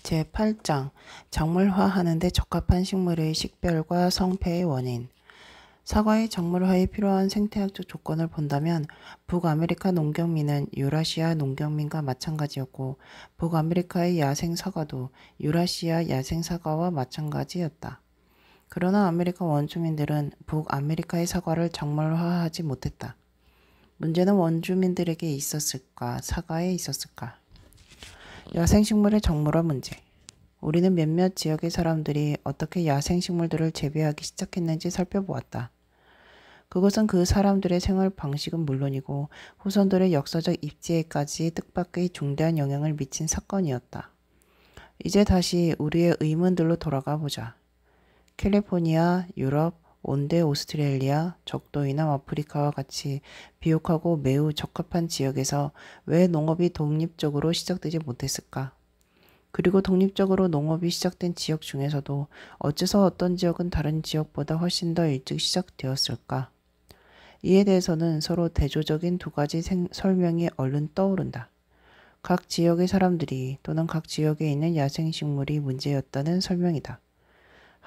제8장 작물화하는 데 적합한 식물의 식별과 성패의 원인. 사과의 작물화에 필요한 생태학적 조건을 본다면 북아메리카 농경민은 유라시아 농경민과 마찬가지였고 북아메리카의 야생 사과도 유라시아 야생 사과와 마찬가지였다. 그러나 아메리카 원주민들은 북아메리카의 사과를 작물화하지 못했다. 문제는 원주민들에게 있었을까, 사과에 있었을까? 야생식물의 작물화 문제. 우리는 몇몇 지역의 사람들이 어떻게 야생식물들을 재배하기 시작했는지 살펴보았다. 그것은 그 사람들의 생활 방식은 물론이고 후손들의 역사적 입지에까지 뜻밖의 중대한 영향을 미친 사건이었다. 이제 다시 우리의 의문들로 돌아가 보자. 캘리포니아, 유럽, 온대 오스트레일리아, 적도 이남 아프리카와 같이 비옥하고 매우 적합한 지역에서 왜 농업이 독립적으로 시작되지 못했을까? 그리고 독립적으로 농업이 시작된 지역 중에서도 어째서 어떤 지역은 다른 지역보다 훨씬 더 일찍 시작되었을까? 이에 대해서는 서로 대조적인 두 가지 설명이 얼른 떠오른다. 각 지역의 사람들이 또는 각 지역에 있는 야생식물이 문제였다는 설명이다.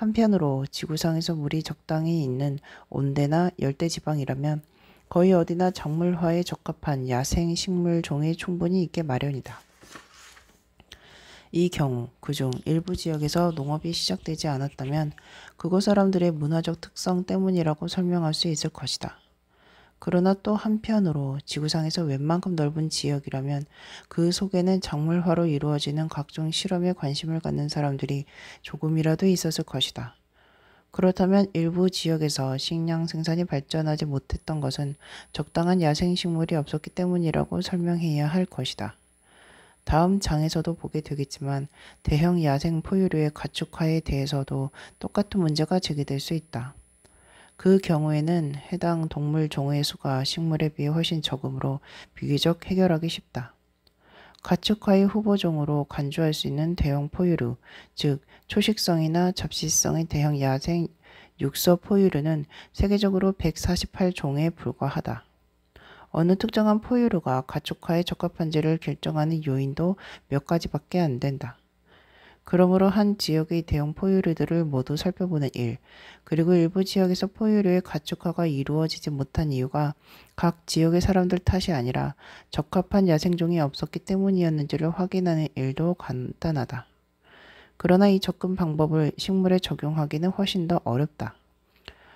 한편으로 지구상에서 물이 적당히 있는 온대나 열대지방이라면 거의 어디나 작물화에 적합한 야생식물 종이 충분히 있게 마련이다. 이 경우 그중 일부 지역에서 농업이 시작되지 않았다면 그곳 사람들의 문화적 특성 때문이라고 설명할 수 있을 것이다. 그러나 또 한편으로 지구상에서 웬만큼 넓은 지역이라면 그 속에는 작물화로 이루어지는 각종 실험에 관심을 갖는 사람들이 조금이라도 있었을 것이다. 그렇다면 일부 지역에서 식량 생산이 발전하지 못했던 것은 적당한 야생식물이 없었기 때문이라고 설명해야 할 것이다. 다음 장에서도 보게 되겠지만 대형 야생 포유류의 가축화에 대해서도 똑같은 문제가 제기될 수 있다. 그 경우에는 해당 동물 종의 수가 식물에 비해 훨씬 적으므로 비교적 해결하기 쉽다. 가축화의 후보종으로 간주할 수 있는 대형 포유류, 즉 초식성이나 잡식성의 대형 야생 육서 포유류는 세계적으로 148종에 불과하다. 어느 특정한 포유류가 가축화에 적합한지를 결정하는 요인도 몇 가지밖에 안 된다. 그러므로 한 지역의 대형 포유류들을 모두 살펴보는 일, 그리고 일부 지역에서 포유류의 가축화가 이루어지지 못한 이유가 각 지역의 사람들 탓이 아니라 적합한 야생종이 없었기 때문이었는지를 확인하는 일도 간단하다. 그러나 이 접근 방법을 식물에 적용하기는 훨씬 더 어렵다.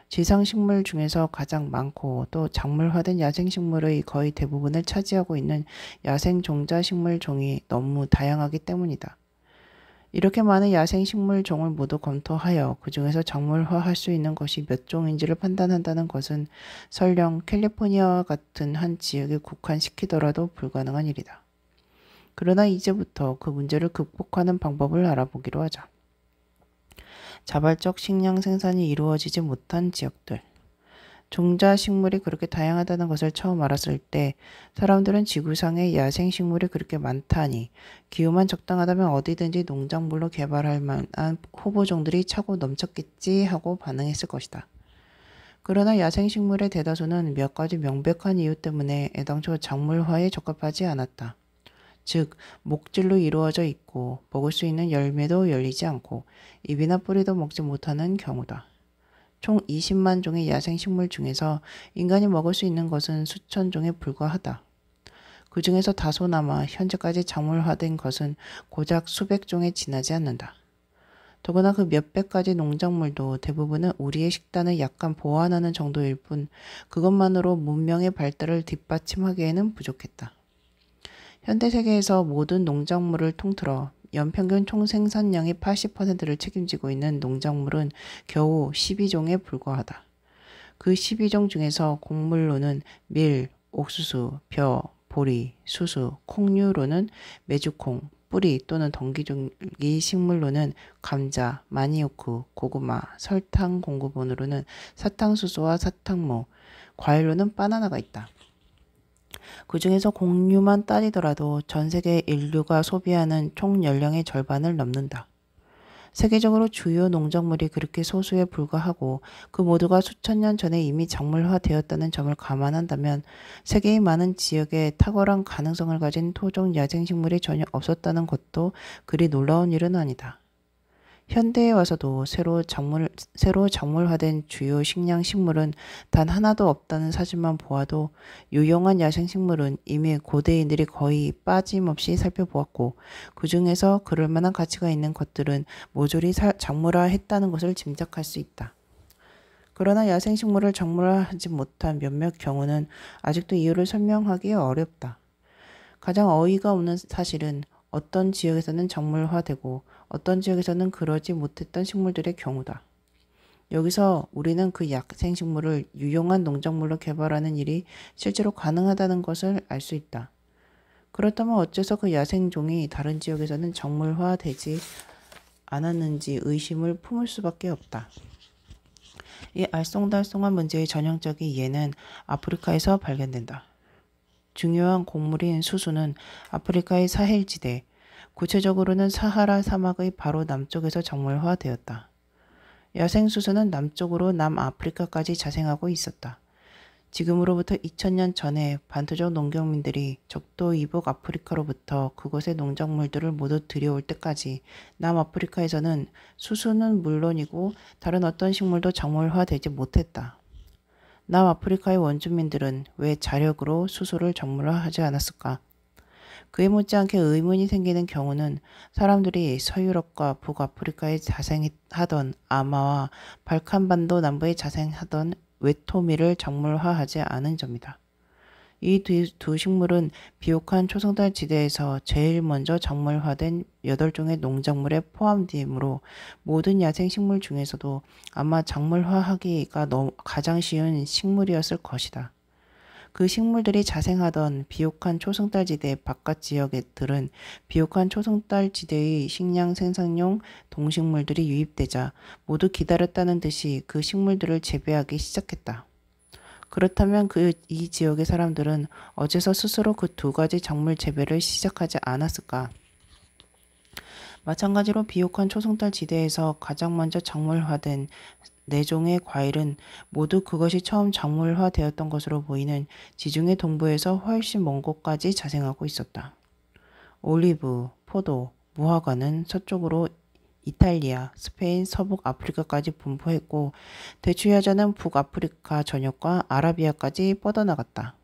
지상식물 중에서 가장 많고 또 작물화된 야생식물의 거의 대부분을 차지하고 있는 야생종자식물 종이 너무 다양하기 때문이다. 이렇게 많은 야생식물 종을 모두 검토하여 그 중에서 작물화할 수 있는 것이 몇 종인지를 판단한다는 것은 설령 캘리포니아와 같은 한 지역에 국한시키더라도 불가능한 일이다. 그러나 이제부터 그 문제를 극복하는 방법을 알아보기로 하자. 자발적 식량 생산이 이루어지지 못한 지역들. 종자식물이 그렇게 다양하다는 것을 처음 알았을 때 사람들은 지구상에 야생식물이 그렇게 많다니 기후만 적당하다면 어디든지 농작물로 개발할 만한 후보종들이 차고 넘쳤겠지 하고 반응했을 것이다. 그러나 야생식물의 대다수는 몇 가지 명백한 이유 때문에 애당초 작물화에 적합하지 않았다. 즉 목질로 이루어져 있고 먹을 수 있는 열매도 열리지 않고 잎이나 뿌리도 먹지 못하는 경우다. 총 20만 종의 야생식물 중에서 인간이 먹을 수 있는 것은 수천 종에 불과하다. 그 중에서 다소나마 현재까지 작물화된 것은 고작 수백 종에 지나지 않는다. 더구나 그 몇백 가지 농작물도 대부분은 우리의 식단을 약간 보완하는 정도일 뿐 그것만으로 문명의 발달을 뒷받침하기에는 부족했다. 현대 세계에서 모든 농작물을 통틀어 연평균 총생산량의 80%를 책임지고 있는 농작물은 겨우 12종에 불과하다. 그 12종 중에서 곡물로는 밀, 옥수수, 벼, 보리, 수수, 콩류로는 메주콩, 뿌리 또는 덩기종기 식물로는 감자, 마니오크, 고구마, 설탕 공급원으로는 사탕수수와 사탕무, 과일로는 바나나가 있다. 그 중에서 곡류만 따지더라도 전 세계 인류가 소비하는 총 연령의 절반을 넘는다. 세계적으로 주요 농작물이 그렇게 소수에 불과하고 그 모두가 수천 년 전에 이미 작물화되었다는 점을 감안한다면 세계의 많은 지역에 탁월한 가능성을 가진 토종 야생식물이 전혀 없었다는 것도 그리 놀라운 일은 아니다. 현대에 와서도 새로 작물화된 주요 식량 식물은 단 하나도 없다는 사실만 보아도 유용한 야생식물은 이미 고대인들이 거의 빠짐없이 살펴보았고 그 중에서 그럴 만한 가치가 있는 것들은 모조리 작물화했다는 것을 짐작할 수 있다. 그러나 야생식물을 작물화하지 못한 몇몇 경우는 아직도 이유를 설명하기 어렵다. 가장 어이가 없는 사실은 어떤 지역에서는 작물화되고 어떤 지역에서는 그러지 못했던 식물들의 경우다. 여기서 우리는 그 야생식물을 유용한 농작물로 개발하는 일이 실제로 가능하다는 것을 알 수 있다. 그렇다면 어째서 그 야생종이 다른 지역에서는 작물화되지 않았는지 의심을 품을 수밖에 없다. 이 알쏭달쏭한 문제의 전형적인 예는 아프리카에서 발견된다. 중요한 곡물인 수수는 아프리카의 사헬지대, 구체적으로는 사하라 사막의 바로 남쪽에서 작물화되었다. 야생 수수는 남쪽으로 남아프리카까지 자생하고 있었다. 지금으로부터 2000년 전에 반토족 농경민들이 적도 이북 아프리카로부터 그곳의 농작물들을 모두 들여올 때까지 남아프리카에서는 수수는 물론이고 다른 어떤 식물도 작물화되지 못했다. 남아프리카의 원주민들은 왜 자력으로 수소를 작물화하지 않았을까? 그에 못지않게 의문이 생기는 경우는 사람들이 서유럽과 북아프리카에 자생하던 아마와 발칸반도 남부에 자생하던 웨토미를 작물화하지 않은 점이다. 이 두 식물은 비옥한 초승달 지대에서 제일 먼저 작물화된 8종의 농작물에 포함되므로 모든 야생식물 중에서도 아마 작물화하기가 가장 쉬운 식물이었을 것이다. 그 식물들이 자생하던 비옥한 초승달 지대 바깥 지역들은 비옥한 초승달 지대의 식량 생산용 동식물들이 유입되자 모두 기다렸다는 듯이 그 식물들을 재배하기 시작했다. 그렇다면 이 지역의 사람들은 어째서 스스로 그 두 가지 작물 재배를 시작하지 않았을까? 마찬가지로 비옥한 초승달 지대에서 가장 먼저 작물화된 4종의 과일은 모두 그것이 처음 작물화되었던 것으로 보이는 지중해 동부에서 훨씬 먼 곳까지 자생하고 있었다. 올리브, 포도, 무화과는 서쪽으로 이탈리아, 스페인, 서북 아프리카까지 분포했고 대추야자는 북아프리카 전역과 아라비아까지 뻗어나갔다.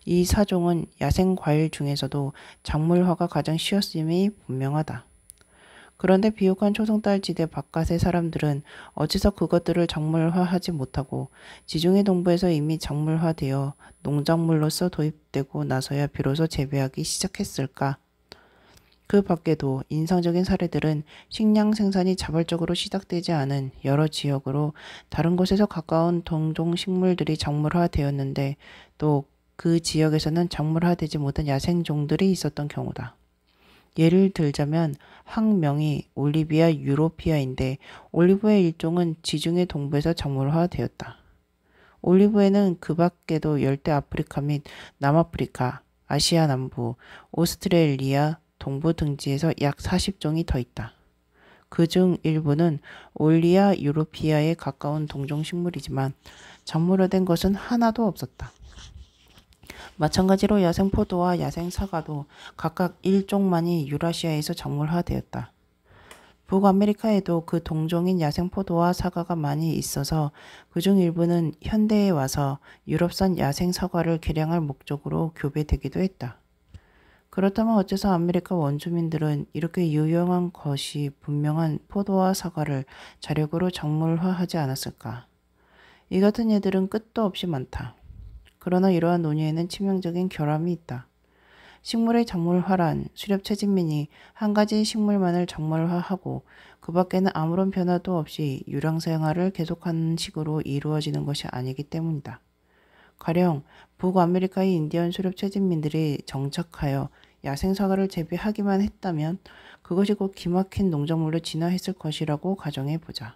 이 4종은 야생 과일 중에서도 작물화가 가장 쉬웠음이 분명하다. 그런데 비옥한 초승달 지대 바깥의 사람들은 어째서 그것들을 작물화하지 못하고 지중해 동부에서 이미 작물화되어 농작물로서 도입되고 나서야 비로소 재배하기 시작했을까? 그 밖에도 인상적인 사례들은 식량 생산이 자발적으로 시작되지 않은 여러 지역으로 다른 곳에서 가까운 동종 식물들이 작물화되었는데 또 그 지역에서는 작물화되지 못한 야생종들이 있었던 경우다. 예를 들자면 학명이 올리비아 유로피아인데 올리브의 일종은 지중해 동부에서 작물화되었다. 올리브에는 그 밖에도 열대 아프리카 및 남아프리카, 아시아 남부, 오스트레일리아 동부 등지에서 약 40종이 더 있다. 그중 일부는 올리아 유로피아에 가까운 동종식물이지만 작물화된 것은 하나도 없었다. 마찬가지로 야생 포도와 야생 사과도 각각 1종만이 유라시아에서 작물화되었다. 북아메리카에도 그 동종인 야생 포도와 사과가 많이 있어서 그중 일부는 현대에 와서 유럽산 야생 사과를 개량할 목적으로 교배되기도 했다. 그렇다면 어째서 아메리카 원주민들은 이렇게 유용한 것이 분명한 포도와 사과를 자력으로 작물화하지 않았을까? 이 같은 예들은 끝도 없이 많다. 그러나 이러한 논의에는 치명적인 결함이 있다. 식물의 작물화란 수렵 채집민이 한 가지 식물만을 작물화하고 그 밖에는 아무런 변화도 없이 유랑생활을 계속하는 식으로 이루어지는 것이 아니기 때문이다. 가령 북아메리카의 인디언 수렵 채집민들이 정착하여 야생사과를 재배하기만 했다면 그것이 곧 기막힌 농작물로 진화했을 것이라고 가정해보자.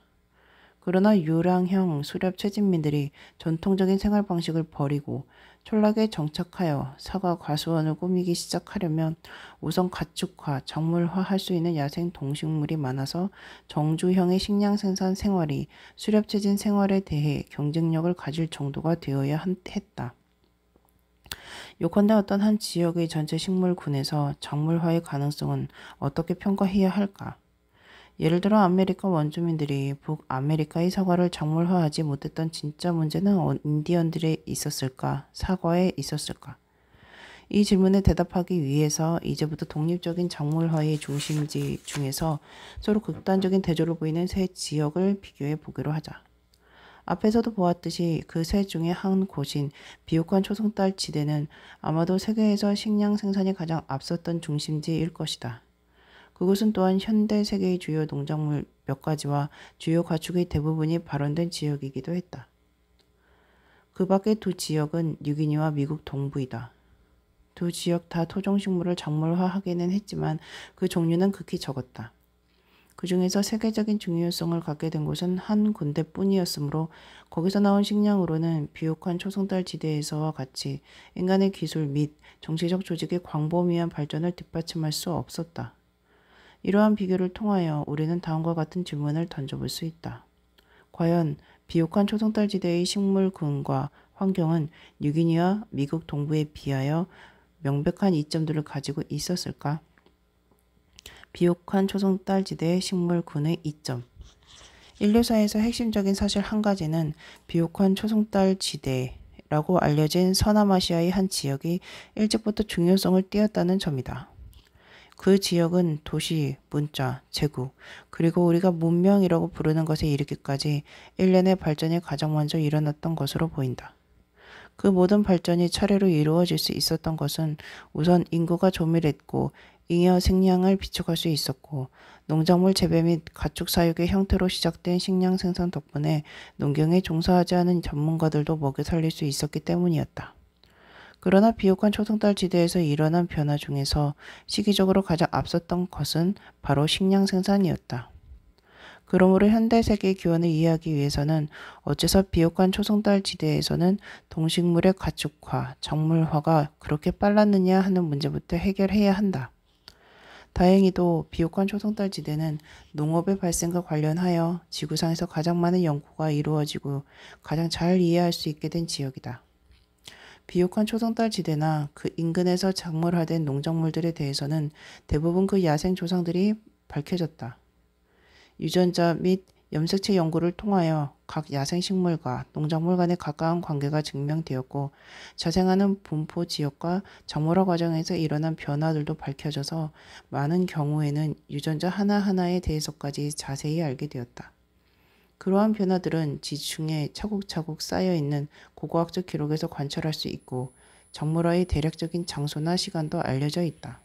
그러나 유랑형 수렵 채집민들이 전통적인 생활 방식을 버리고 촌락에 정착하여 사과 과수원을 꾸미기 시작하려면 우선 가축화, 작물화할 수 있는 야생 동식물이 많아서 정주형의 식량 생산 생활이 수렵 채진 생활에 대해 경쟁력을 가질 정도가 되어야 했다. 요컨대 어떤 한 지역의 전체 식물군에서 작물화의 가능성은 어떻게 평가해야 할까? 예를 들어 아메리카 원주민들이 북아메리카의 사과를 작물화하지 못했던 진짜 문제는 인디언들에 있었을까? 사과에 있었을까? 이 질문에 대답하기 위해서 이제부터 독립적인 작물화의 중심지 중에서 서로 극단적인 대조를 보이는 세 지역을 비교해 보기로 하자. 앞에서도 보았듯이 그 세 중에 한 곳인 비옥한 초승달 지대는 아마도 세계에서 식량 생산이 가장 앞섰던 중심지일 것이다. 그곳은 또한 현대 세계의 주요 농작물 몇 가지와 주요 가축의 대부분이 발원된 지역이기도 했다. 그 밖의 두 지역은 뉴기니와 미국 동부이다. 두 지역 다 토종식물을 작물화하기는 했지만 그 종류는 극히 적었다. 그 중에서 세계적인 중요성을 갖게 된 곳은 한 군데뿐이었으므로 거기서 나온 식량으로는 비옥한 초승달 지대에서와 같이 인간의 기술 및 정치적 조직의 광범위한 발전을 뒷받침할 수 없었다. 이러한 비교를 통하여 우리는 다음과 같은 질문을 던져볼 수 있다. 과연 비옥한 초승달 지대의 식물군과 환경은 뉴기니와 미국 동부에 비하여 명백한 이점들을 가지고 있었을까? 비옥한 초승달 지대의 식물군의 이점. 인류사에서 핵심적인 사실 한 가지는 비옥한 초승달 지대라고 알려진 서남아시아의 한 지역이 일찍부터 중요성을 띠었다는 점이다. 그 지역은 도시, 문자, 제국, 그리고 우리가 문명이라고 부르는 것에 이르기까지 일련의 발전이 가장 먼저 일어났던 것으로 보인다. 그 모든 발전이 차례로 이루어질 수 있었던 것은 우선 인구가 조밀했고 잉여 생량을 비축할 수 있었고 농작물 재배 및 가축 사육의 형태로 시작된 식량 생산 덕분에 농경에 종사하지 않은 전문가들도 먹여 살릴 수 있었기 때문이었다. 그러나 비옥한 초승달 지대에서 일어난 변화 중에서 시기적으로 가장 앞섰던 것은 바로 식량 생산이었다. 그러므로 현대 세계의 기원을 이해하기 위해서는 어째서 비옥한 초승달 지대에서는 동식물의 가축화, 작물화가 그렇게 빨랐느냐 하는 문제부터 해결해야 한다. 다행히도 비옥한 초승달 지대는 농업의 발생과 관련하여 지구상에서 가장 많은 연구가 이루어지고 가장 잘 이해할 수 있게 된 지역이다. 비옥한 초승달 지대나 그 인근에서 작물화된 농작물들에 대해서는 대부분 그 야생 조상들이 밝혀졌다. 유전자 및 염색체 연구를 통하여 각 야생식물과 농작물 간의 가까운 관계가 증명되었고 자생하는 분포 지역과 작물화 과정에서 일어난 변화들도 밝혀져서 많은 경우에는 유전자 하나하나에 대해서까지 자세히 알게 되었다. 그러한 변화들은 지층에 차곡차곡 쌓여있는 고고학적 기록에서 관찰할 수 있고 작물화의 대략적인 장소나 시간도 알려져 있다.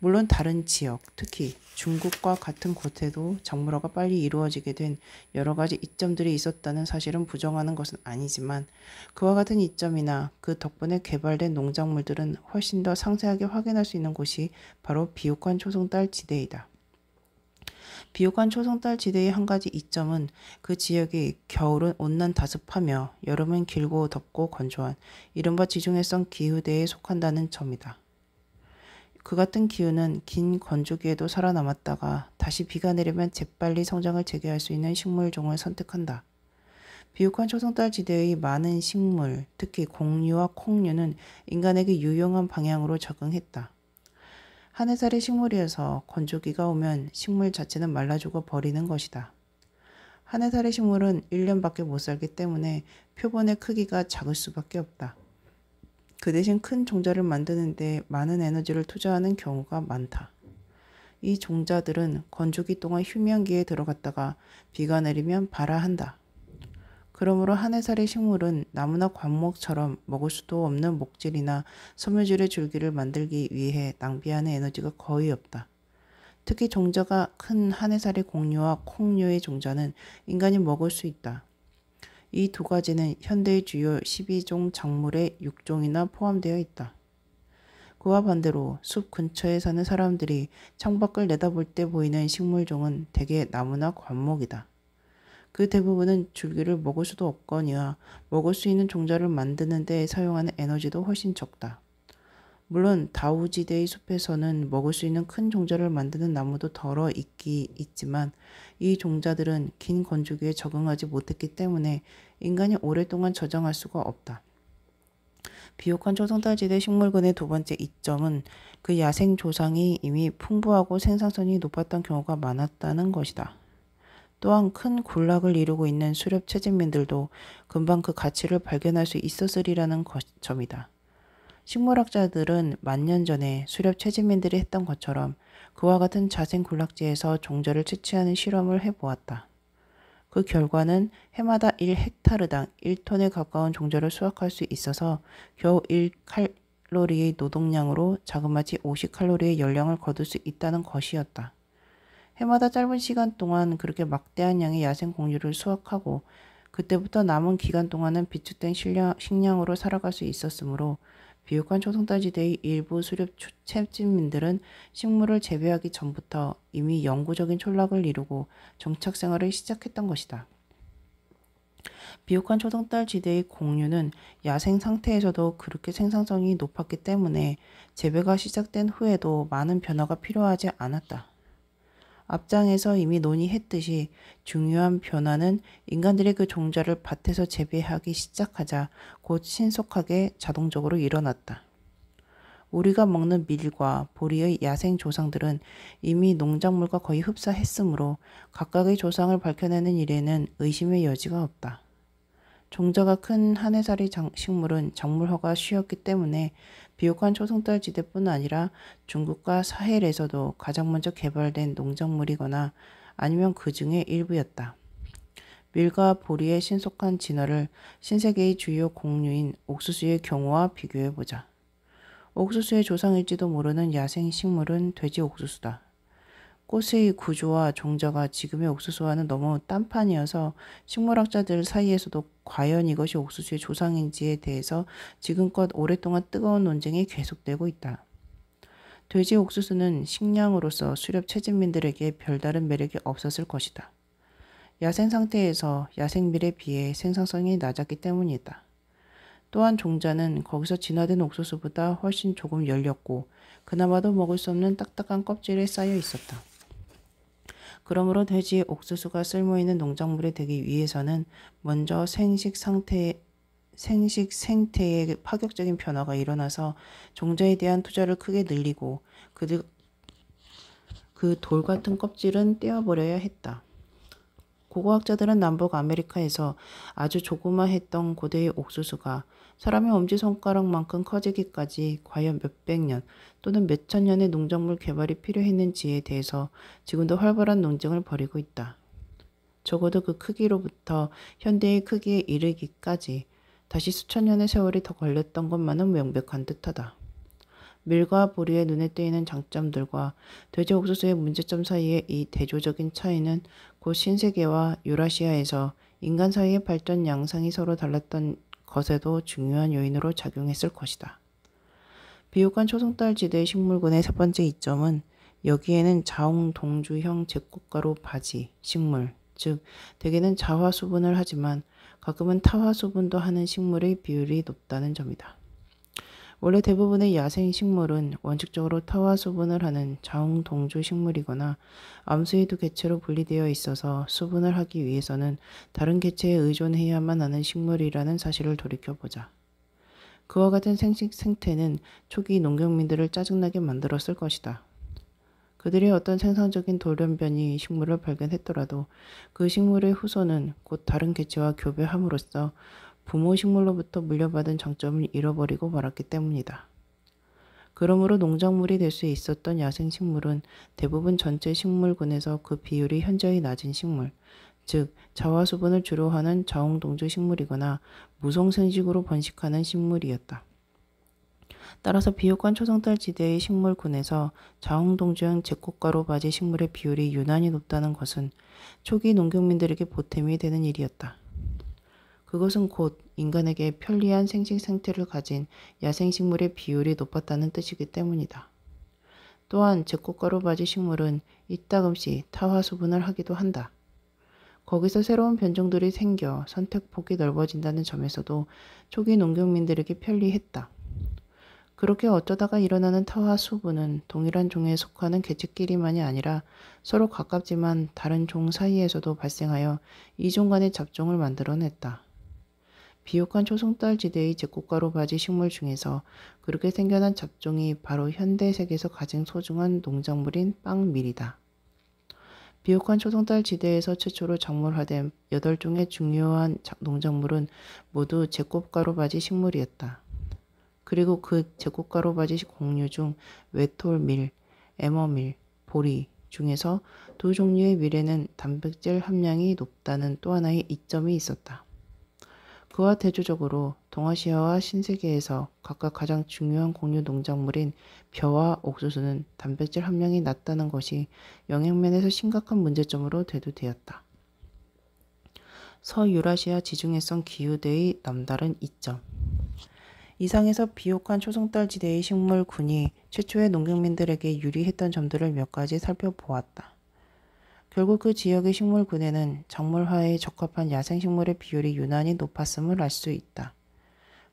물론 다른 지역, 특히 중국과 같은 곳에도 작물화가 빨리 이루어지게 된 여러 가지 이점들이 있었다는 사실은 부정하는 것은 아니지만 그와 같은 이점이나 그 덕분에 개발된 농작물들은 훨씬 더 상세하게 확인할 수 있는 곳이 바로 비옥한 초승달 지대이다. 비옥한 초승달 지대의 한 가지 이점은 그 지역이 겨울은 온난 다습하며 여름은 길고 덥고 건조한 이른바 지중해성 기후대에 속한다는 점이다. 그 같은 기후는 긴 건조기에도 살아남았다가 다시 비가 내리면 재빨리 성장을 재개할 수 있는 식물종을 선택한다. 비옥한 초승달 지대의 많은 식물, 특히 곡류와 콩류는 인간에게 유용한 방향으로 적응했다. 한 해살의 식물이어서 건조기가 오면 식물 자체는 말라 죽어 버리는 것이다. 한 해살의 식물은 1년밖에 못 살기 때문에 표본의 크기가 작을 수밖에 없다. 그 대신 큰 종자를 만드는 데 많은 에너지를 투자하는 경우가 많다. 이 종자들은 건조기 동안 휴면기에 들어갔다가 비가 내리면 발화한다. 그러므로 한 해살의 식물은 나무나 관목처럼 먹을 수도 없는 목질이나 섬유질의 줄기를 만들기 위해 낭비하는 에너지가 거의 없다. 특히 종자가 큰 한 해살의 곡류와 콩류의 종자는 인간이 먹을 수 있다. 이 두 가지는 현대의 주요 12종 작물의 6종이나 포함되어 있다. 그와 반대로 숲 근처에 사는 사람들이 창밖을 내다볼 때 보이는 식물종은 대개 나무나 관목이다. 그 대부분은 줄기를 먹을 수도 없거니와 먹을 수 있는 종자를 만드는 데 사용하는 에너지도 훨씬 적다. 물론 다우지대의 숲에서는 먹을 수 있는 큰 종자를 만드는 나무도 덜어 있지만 이 종자들은 긴 건조기에 적응하지 못했기 때문에 인간이 오랫동안 저장할 수가 없다. 비옥한 초승달지대 식물군의 두 번째 이점은 그 야생 조상이 이미 풍부하고 생산성이 높았던 경우가 많았다는 것이다. 또한 큰 군락을 이루고 있는 수렵 채집민들도 금방 그 가치를 발견할 수 있었으리라는 점이다. 식물학자들은 만년 전에 수렵 채집민들이 했던 것처럼 그와 같은 자생 군락지에서 종자를 채취하는 실험을 해보았다. 그 결과는 해마다 1헥타르당 1톤에 가까운 종자를 수확할 수 있어서 겨우 1칼로리의 노동량으로 자그마치 50칼로리의 열량을 거둘 수 있다는 것이었다. 해마다 짧은 시간 동안 그렇게 막대한 양의 야생 곡류를 수확하고 그때부터 남은 기간 동안은 비축된 식량으로 살아갈 수 있었으므로 비옥한 초승달지대의 일부 수렵 채집민들은 식물을 재배하기 전부터 이미 영구적인 촌락을 이루고 정착 생활을 시작했던 것이다. 비옥한 초승달지대의 곡류는 야생 상태에서도 그렇게 생산성이 높았기 때문에 재배가 시작된 후에도 많은 변화가 필요하지 않았다. 앞장에서 이미 논의했듯이 중요한 변화는 인간들이 그 종자를 밭에서 재배하기 시작하자 곧 신속하게 자동적으로 일어났다. 우리가 먹는 밀과 보리의 야생 조상들은 이미 농작물과 거의 흡사했으므로 각각의 조상을 밝혀내는 일에는 의심의 여지가 없다. 종자가 큰 한 해살이 식물은 작물화가 쉬웠기 때문에 비옥한 초승달지대뿐 아니라 중국과 사헬에서도 가장 먼저 개발된 농작물이거나 아니면 그 중의 일부였다. 밀과 보리의 신속한 진화를 신세계의 주요 곡류인 옥수수의 경우와 비교해보자. 옥수수의 조상일지도 모르는 야생 식물은 돼지 옥수수다. 꽃의 구조와 종자가 지금의 옥수수와는 너무 딴판이어서 식물학자들 사이에서도 과연 이것이 옥수수의 조상인지에 대해서 지금껏 오랫동안 뜨거운 논쟁이 계속되고 있다. 돼지 옥수수는 식량으로서 수렵 채집민들에게 별다른 매력이 없었을 것이다. 야생 상태에서 야생밀에 비해 생산성이 낮았기 때문이다. 또한 종자는 거기서 진화된 옥수수보다 훨씬 조금 열렸고 그나마도 먹을 수 없는 딱딱한 껍질에 쌓여 있었다. 그러므로 돼지 옥수수가 쓸모있는 농작물이 되기 위해서는 먼저 생식 생태의 파격적인 변화가 일어나서 종자에 대한 투자를 크게 늘리고 그 돌 같은 껍질은 떼어버려야 했다. 고고학자들은 남북 아메리카에서 아주 조그마했던 고대의 옥수수가 사람의 엄지손가락만큼 커지기까지 과연 몇백 년 또는 몇천 년의 농작물 개발이 필요했는지에 대해서 지금도 활발한 논쟁을 벌이고 있다. 적어도 그 크기로부터 현대의 크기에 이르기까지 다시 수천 년의 세월이 더 걸렸던 것만은 명백한 듯하다. 밀과 보리의 눈에 띄는 장점들과 돼지 옥수수의 문제점 사이의 이 대조적인 차이는 곧 신세계와 유라시아에서 인간 사이의 발전 양상이 서로 달랐던 것에도 중요한 요인으로 작용했을 것이다. 비옥한 초승달지대 식물군의 세 번째 이점은 여기에는 자웅동주형 제꽃가루 바지, 식물, 즉 대개는 자화수분을 하지만 가끔은 타화수분도 하는 식물의 비율이 높다는 점이다. 원래 대부분의 야생 식물은 원칙적으로 타화수분을 하는 자웅동주 식물이거나 암수의 두 개체로 분리되어 있어서 수분을 하기 위해서는 다른 개체에 의존해야만 하는 식물이라는 사실을 돌이켜보자. 그와 같은 생태는 초기 농경민들을 짜증나게 만들었을 것이다. 그들이 어떤 생산적인 돌연변이 식물을 발견했더라도 그 식물의 후손은 곧 다른 개체와 교배함으로써 부모 식물로부터 물려받은 장점을 잃어버리고 말았기 때문이다. 그러므로 농작물이 될 수 있었던 야생식물은 대부분 전체 식물군에서 그 비율이 현저히 낮은 식물, 즉 자화수분을 주로 하는 자웅동주 식물이거나 무성생식으로 번식하는 식물이었다. 따라서 비옥한 초승달지대의 식물군에서 자웅동주형 제꽃가루 바지 식물의 비율이 유난히 높다는 것은 초기 농경민들에게 보탬이 되는 일이었다. 그것은 곧 인간에게 편리한 생식 생태를 가진 야생식물의 비율이 높았다는 뜻이기 때문이다. 또한 제꽃가루 바지 식물은 이따금씩 타화수분을 하기도 한다. 거기서 새로운 변종들이 생겨 선택폭이 넓어진다는 점에서도 초기 농경민들에게 편리했다. 그렇게 어쩌다가 일어나는 타화 수분은 동일한 종에 속하는 개체끼리만이 아니라 서로 가깝지만 다른 종 사이에서도 발생하여 이종 간의 잡종을 만들어냈다. 비옥한 초승달지대의 제꽃가루 바지 식물 중에서 그렇게 생겨난 잡종이 바로 현대색에서 가장 소중한 농작물인 빵밀이다. 비옥한 초승달지대에서 최초로 작물화된 8종의 중요한 농작물은 모두 제꽃가루 바지 식물이었다. 그리고 그 제꽃가루 바지 공류 중 외톨밀, 에머밀, 보리 중에서 두 종류의 밀에는 단백질 함량이 높다는 또 하나의 이점이 있었다. 그와 대조적으로 동아시아와 신세계에서 각각 가장 중요한 공유 농작물인 벼와 옥수수는 단백질 함량이 낮다는 것이 영양면에서 심각한 문제점으로 대두되었다. 서유라시아 지중해성 기후대의 남다른 이점. 이상에서 비옥한 초승달지대의 식물군이 최초의 농경민들에게 유리했던 점들을 몇 가지 살펴보았다. 결국 그 지역의 식물군에는 작물화에 적합한 야생식물의 비율이 유난히 높았음을 알 수 있다.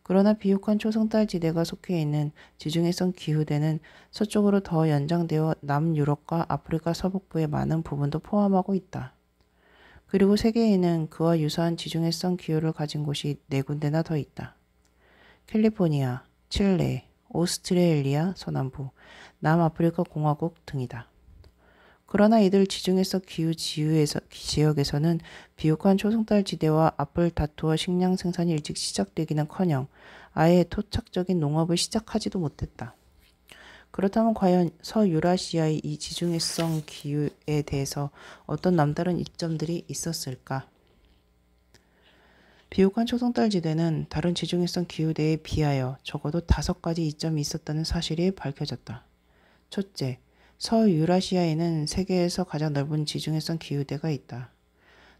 그러나 비옥한 초승달지대가 속해 있는 지중해성 기후대는 서쪽으로 더 연장되어 남유럽과 아프리카 서북부의 많은 부분도 포함하고 있다. 그리고 세계에는 그와 유사한 지중해성 기후를 가진 곳이 4군데나 더 있다. 캘리포니아, 칠레, 오스트레일리아 서남부, 남아프리카 공화국 등이다. 그러나 이들 지중해성 기후 지역에서는 비옥한 초승달지대와 앞을 다투어 식량 생산이 일찍 시작되기는커녕 아예 토착적인 농업을 시작하지도 못했다. 그렇다면 과연 서유라시아의 이 지중해성 기후에 대해서 어떤 남다른 이점들이 있었을까? 비옥한 초승달지대는 다른 지중해성 기후대에 비하여 적어도 5가지 이점이 있었다는 사실이 밝혀졌다. 첫째, 서유라시아에는 세계에서 가장 넓은 지중해성 기후대가 있다.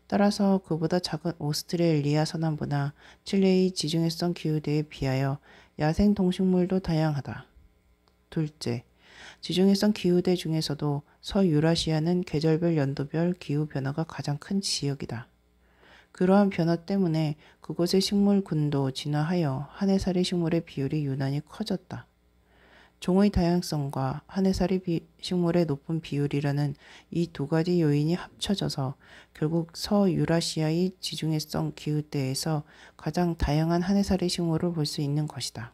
따라서 그보다 작은 오스트레일리아 서남부나 칠레의 지중해성 기후대에 비하여 야생 동식물도 다양하다. 둘째, 지중해성 기후대 중에서도 서유라시아는 계절별 연도별 기후 변화가 가장 큰 지역이다. 그러한 변화 때문에 그곳의 식물군도 진화하여 한 해살이 식물의 비율이 유난히 커졌다. 종의 다양성과 한 해살이 식물의 높은 비율이라는 이 2가지 요인이 합쳐져서 결국 서유라시아의 지중해성 기후대에서 가장 다양한 한 해살의 식물을 볼 수 있는 것이다.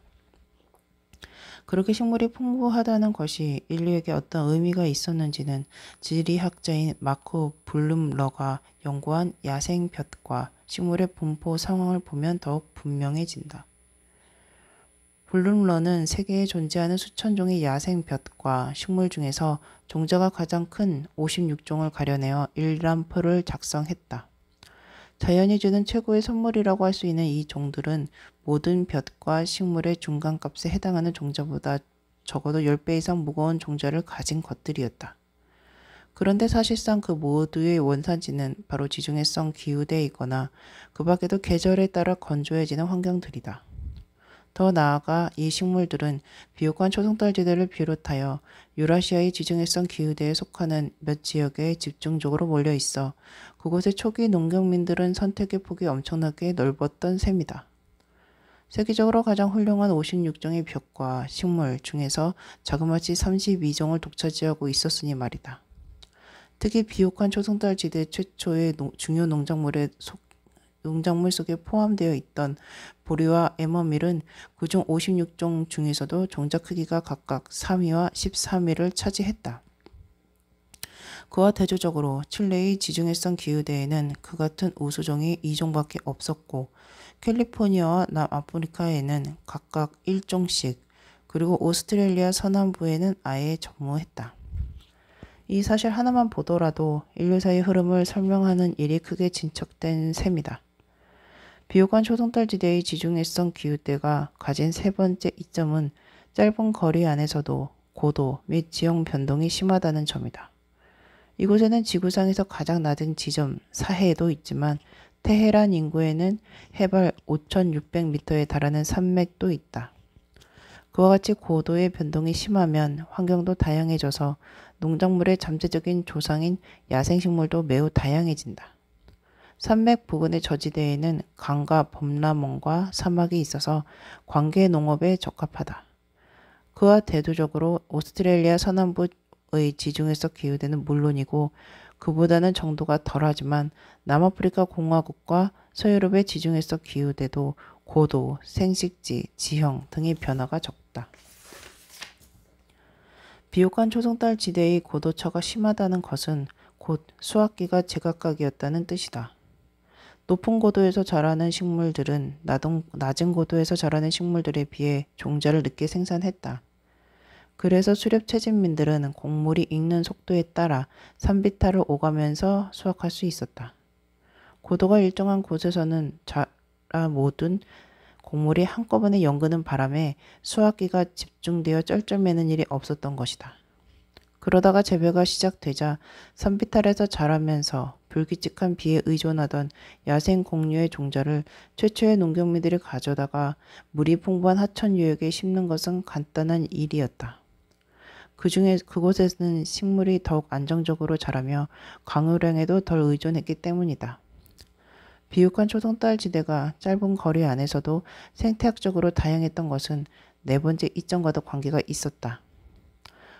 그렇게 식물이 풍부하다는 것이 인류에게 어떤 의미가 있었는지는 지리학자인 마크 블룸러가 연구한 야생볕과 식물의 분포 상황을 보면 더욱 분명해진다. 블룸러는 세계에 존재하는 수천 종의 야생볕과 식물 중에서 종자가 가장 큰 56종을 가려내어 일람표를 작성했다. 자연이 주는 최고의 선물이라고 할 수 있는 이 종들은 모든 볕과 식물의 중간값에 해당하는 종자보다 적어도 10배 이상 무거운 종자를 가진 것들이었다. 그런데 사실상 그 모두의 원산지는 바로 지중해성 기후대이거나 그 밖에도 계절에 따라 건조해지는 환경들이다. 더 나아가 이 식물들은 비옥한 초승달지대를 비롯하여 유라시아의 지중해성 기후대에 속하는 몇 지역에 집중적으로 몰려 있어 그곳의 초기 농경민들은 선택의 폭이 엄청나게 넓었던 셈이다. 세계적으로 가장 훌륭한 56종의 볕과 식물 중에서 자그마치 32종을 독차지하고 있었으니 말이다. 특히 비옥한 초승달지대 최초의 중요 농작물 속에 포함되어 있던 보리와 에머밀은 그중 56종 중에서도 종자 크기가 각각 3위와 13위를 차지했다. 그와 대조적으로 칠레의 지중해성 기후대에는 그 같은 우수종이 2종밖에 없었고 캘리포니아와 남아프리카에는 각각 1종씩 그리고 오스트레일리아 서남부에는 아예 전무했다. 이 사실 하나만 보더라도 인류사의 흐름을 설명하는 일이 크게 진척된 셈이다. 비옥한 초승달지대의 지중해성 기후대가 가진 3번째 이점은 짧은 거리 안에서도 고도 및 지형 변동이 심하다는 점이다. 이곳에는 지구상에서 가장 낮은 지점 사해도 있지만 테헤란 인구에는 해발 5,600m에 달하는 산맥도 있다. 그와 같이 고도의 변동이 심하면 환경도 다양해져서 농작물의 잠재적인 조상인 야생식물도 매우 다양해진다. 산맥 부근의 저지대에는 강과 범람원과 사막이 있어서 관계 농업에 적합하다. 그와 대조적으로 오스트레일리아 서남부의 지중해석 기후대는 물론이고 그보다는 정도가 덜하지만 남아프리카 공화국과 서유럽의 지중해석 기후대도 고도, 생식지, 지형 등의 변화가 적다. 비옥한 초승달 지대의 고도차가 심하다는 것은 곧 수확기가 제각각이었다는 뜻이다. 높은 고도에서 자라는 식물들은 낮은 고도에서 자라는 식물들에 비해 종자를 늦게 생산했다. 그래서 수렵 채집민들은 곡물이 익는 속도에 따라 산비탈을 오가면서 수확할 수 있었다. 고도가 일정한 곳에서는 자라 모든 곡물이 한꺼번에 연그는 바람에 수확기가 집중되어 쩔쩔매는 일이 없었던 것이다. 그러다가 재배가 시작되자 산비탈에서 자라면서 불규칙한 비에 의존하던 야생 곡류의 종자를 최초의 농경민들이 가져다가 물이 풍부한 하천 유역에 심는 것은 간단한 일이었다. 그곳에는 식물이 더욱 안정적으로 자라며 강우량에도 덜 의존했기 때문이다. 비옥한 초승달 지대가 짧은 거리 안에서도 생태학적으로 다양했던 것은 네 번째 이점과도 관계가 있었다.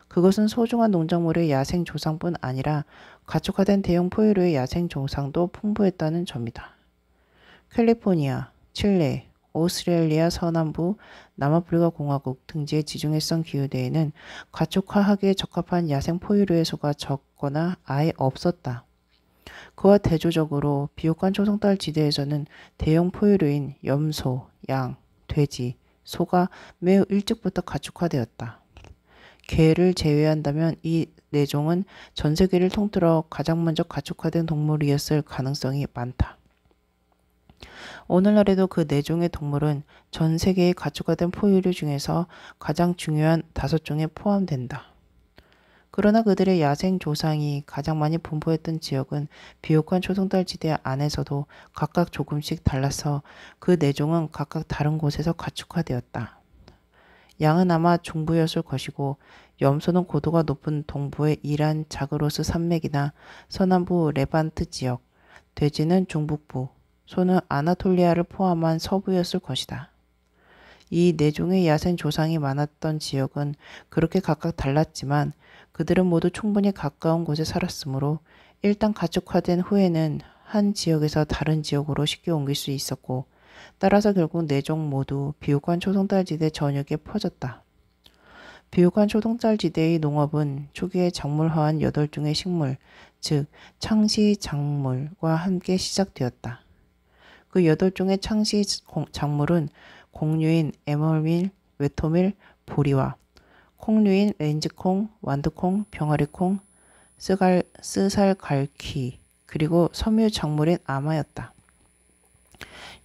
그것은 소중한 농작물의 야생 조상뿐 아니라 가축화된 대형 포유류의 야생 조상도 풍부했다는 점이다. 캘리포니아, 칠레, 오스트레일리아 서남부, 남아프리카 공화국 등지의 지중해성 기후대에는 가축화하기에 적합한 야생 포유류의 수가 적거나 아예 없었다. 그와 대조적으로 비옥한 초승달 지대에서는 대형 포유류인 염소, 양, 돼지, 소가 매우 일찍부터 가축화되었다. 개를 제외한다면 이 네 종은 전 세계를 통틀어 가장 먼저 가축화된 동물이었을 가능성이 많다. 오늘날에도 그 네 종의 동물은 전 세계의 가축화된 포유류 중에서 가장 중요한 5종에 포함된다. 그러나 그들의 야생 조상이 가장 많이 분포했던 지역은 비옥한 초승달 지대 안에서도 각각 조금씩 달라서 그 네 종은 각각 다른 곳에서 가축화되었다. 양은 아마 중부였을 것이고 염소는 고도가 높은 동부의 이란 자그로스 산맥이나 서남부 레반트 지역, 돼지는 중북부, 소는 아나톨리아를 포함한 서부였을 것이다. 이 네 종의 야생 조상이 많았던 지역은 그렇게 각각 달랐지만 그들은 모두 충분히 가까운 곳에 살았으므로 일단 가축화된 후에는 한 지역에서 다른 지역으로 쉽게 옮길 수 있었고 따라서 결국 네 종 모두 비옥한 초승달 지대 전역에 퍼졌다. 비옥한 초승달 지대의 농업은 초기에 작물화한 8종의 식물, 즉 창시 작물과 함께 시작되었다. 그 8종의 창시 작물은 곡류인 에멀밀, 웨토밀, 보리와 콩류인 렌즈콩, 완두콩, 병아리콩, 쓰살갈퀴, 그리고 섬유 작물인 아마였다.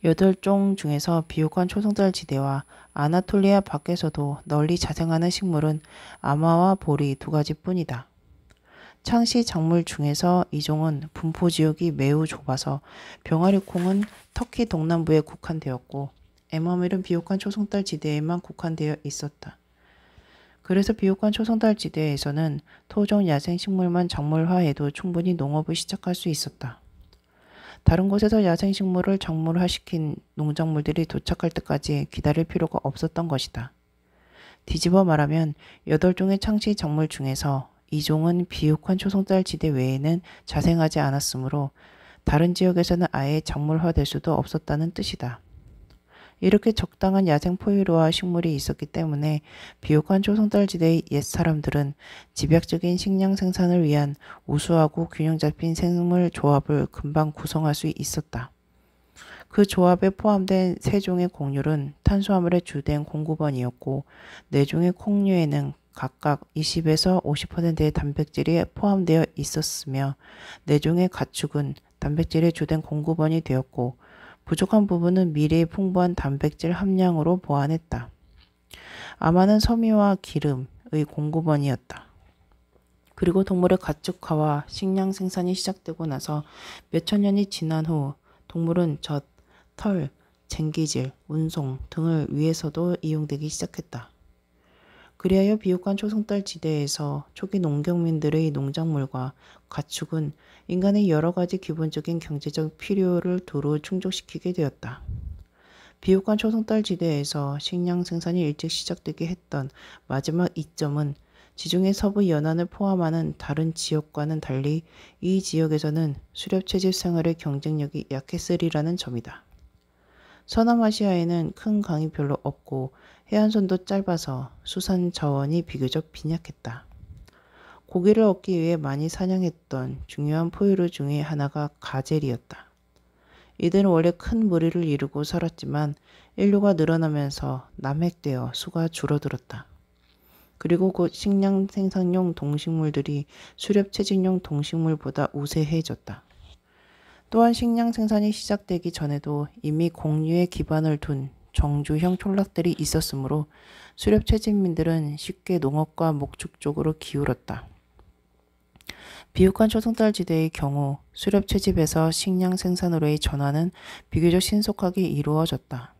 8종 중에서 비옥한 초승달 지대와 아나톨리아 밖에서도 널리 자생하는 식물은 아마와 보리 2가지뿐이다. 창시 작물 중에서 이 종은 분포 지역이 매우 좁아서 병아리콩은 터키 동남부에 국한되었고 에머밀은 비옥한 초승달 지대에만 국한되어 있었다. 그래서 비옥한 초승달 지대에서는 토종 야생식물만 작물화해도 충분히 농업을 시작할 수 있었다. 다른 곳에서 야생식물을 작물화시킨 농작물들이 도착할 때까지 기다릴 필요가 없었던 것이다. 뒤집어 말하면 8종의 창시 작물 중에서 이 종은 비옥한 초승달 지대 외에는 자생하지 않았으므로 다른 지역에서는 아예 작물화될 수도 없었다는 뜻이다. 이렇게 적당한 야생 포유류와 식물이 있었기 때문에 비옥한 초승달 지대의 옛 사람들은 집약적인 식량 생산을 위한 우수하고 균형 잡힌 생물 조합을 금방 구성할 수 있었다. 그 조합에 포함된 3종의 곡류는 탄수화물의 주된 공급원이었고 4종의 콩류에는 각각 20에서 50%의 단백질이 포함되어 있었으며 4종의 가축은 단백질의 주된 공급원이 되었고 부족한 부분은 미래의 풍부한 단백질 함량으로 보완했다. 아마는 섬유와 기름의 공급원이었다. 그리고 동물의 가축화와 식량 생산이 시작되고 나서 몇천 년이 지난 후 동물은 젖, 털, 쟁기질, 운송 등을 위해서도 이용되기 시작했다. 그리하여 비옥한 초승달 지대에서 초기 농경민들의 농작물과 가축은 인간의 여러 가지 기본적인 경제적 필요를 두루 충족시키게 되었다. 비옥한 초승달 지대에서 식량 생산이 일찍 시작되게 했던 마지막 이점은 지중해 서부 연안을 포함하는 다른 지역과는 달리 이 지역에서는 수렵채집 생활의 경쟁력이 약했으리라는 점이다. 서남아시아에는 큰 강이 별로 없고 해안선도 짧아서 수산 자원이 비교적 빈약했다. 고기를 얻기 위해 많이 사냥했던 중요한 포유류 중에 하나가 가젤이었다. 이들은 원래 큰 무리를 이루고 살았지만 인류가 늘어나면서 남획되어 수가 줄어들었다. 그리고 곧 식량 생산용 동식물들이 수렵채집용 동식물보다 우세해졌다. 또한 식량 생산이 시작되기 전에도 이미 공유에 기반을 둔 정주형 촌락들이 있었으므로 수렵채집민들은 쉽게 농업과 목축 쪽으로 기울었다. 비옥한 초승달 지대의 경우 수렵채집에서 식량 생산으로의 전환은 비교적 신속하게 이루어졌다.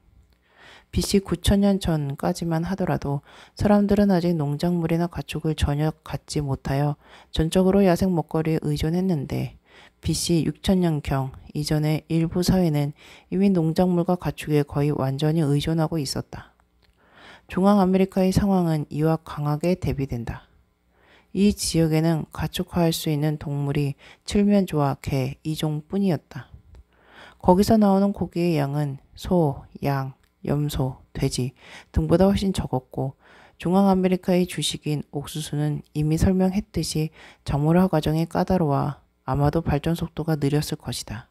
BC 9000년 전까지만 하더라도 사람들은 아직 농작물이나 가축을 전혀 갖지 못하여 전적으로 야생 먹거리에 의존했는데 BC 6000년경 이전의 일부 사회는 이미 농작물과 가축에 거의 완전히 의존하고 있었다. 중앙아메리카의 상황은 이와 강하게 대비된다. 이 지역에는 가축화할 수 있는 동물이 칠면조와 개 2종뿐이었다. 거기서 나오는 고기의 양은 소, 양, 염소, 돼지 등보다 훨씬 적었고 중앙아메리카의 주식인 옥수수는 이미 설명했듯이 작물화 과정이 까다로워 아마도 발전 속도가 느렸을 것이다.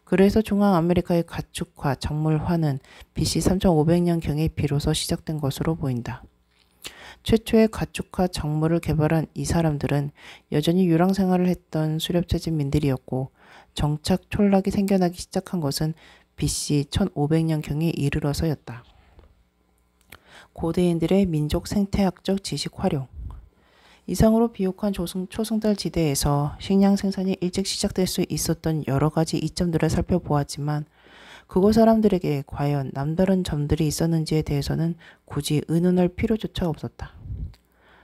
그래서 중앙아메리카의 가축화, 작물화는 BC 3500년경에 비로소 시작된 것으로 보인다. 최초의 가축화 작물을 개발한 이 사람들은 여전히 유랑생활을 했던 수렵채집민들이었고 정착 촌락이 생겨나기 시작한 것은 BC 1500년경에 이르러서였다. 고대인들의 민족 생태학적 지식 활용. 이상으로 비옥한 초승달 지대에서 식량 생산이 일찍 시작될 수 있었던 여러 가지 이점들을 살펴보았지만 그곳 사람들에게 과연 남다른 점들이 있었는지에 대해서는 굳이 의논할 필요조차 없었다.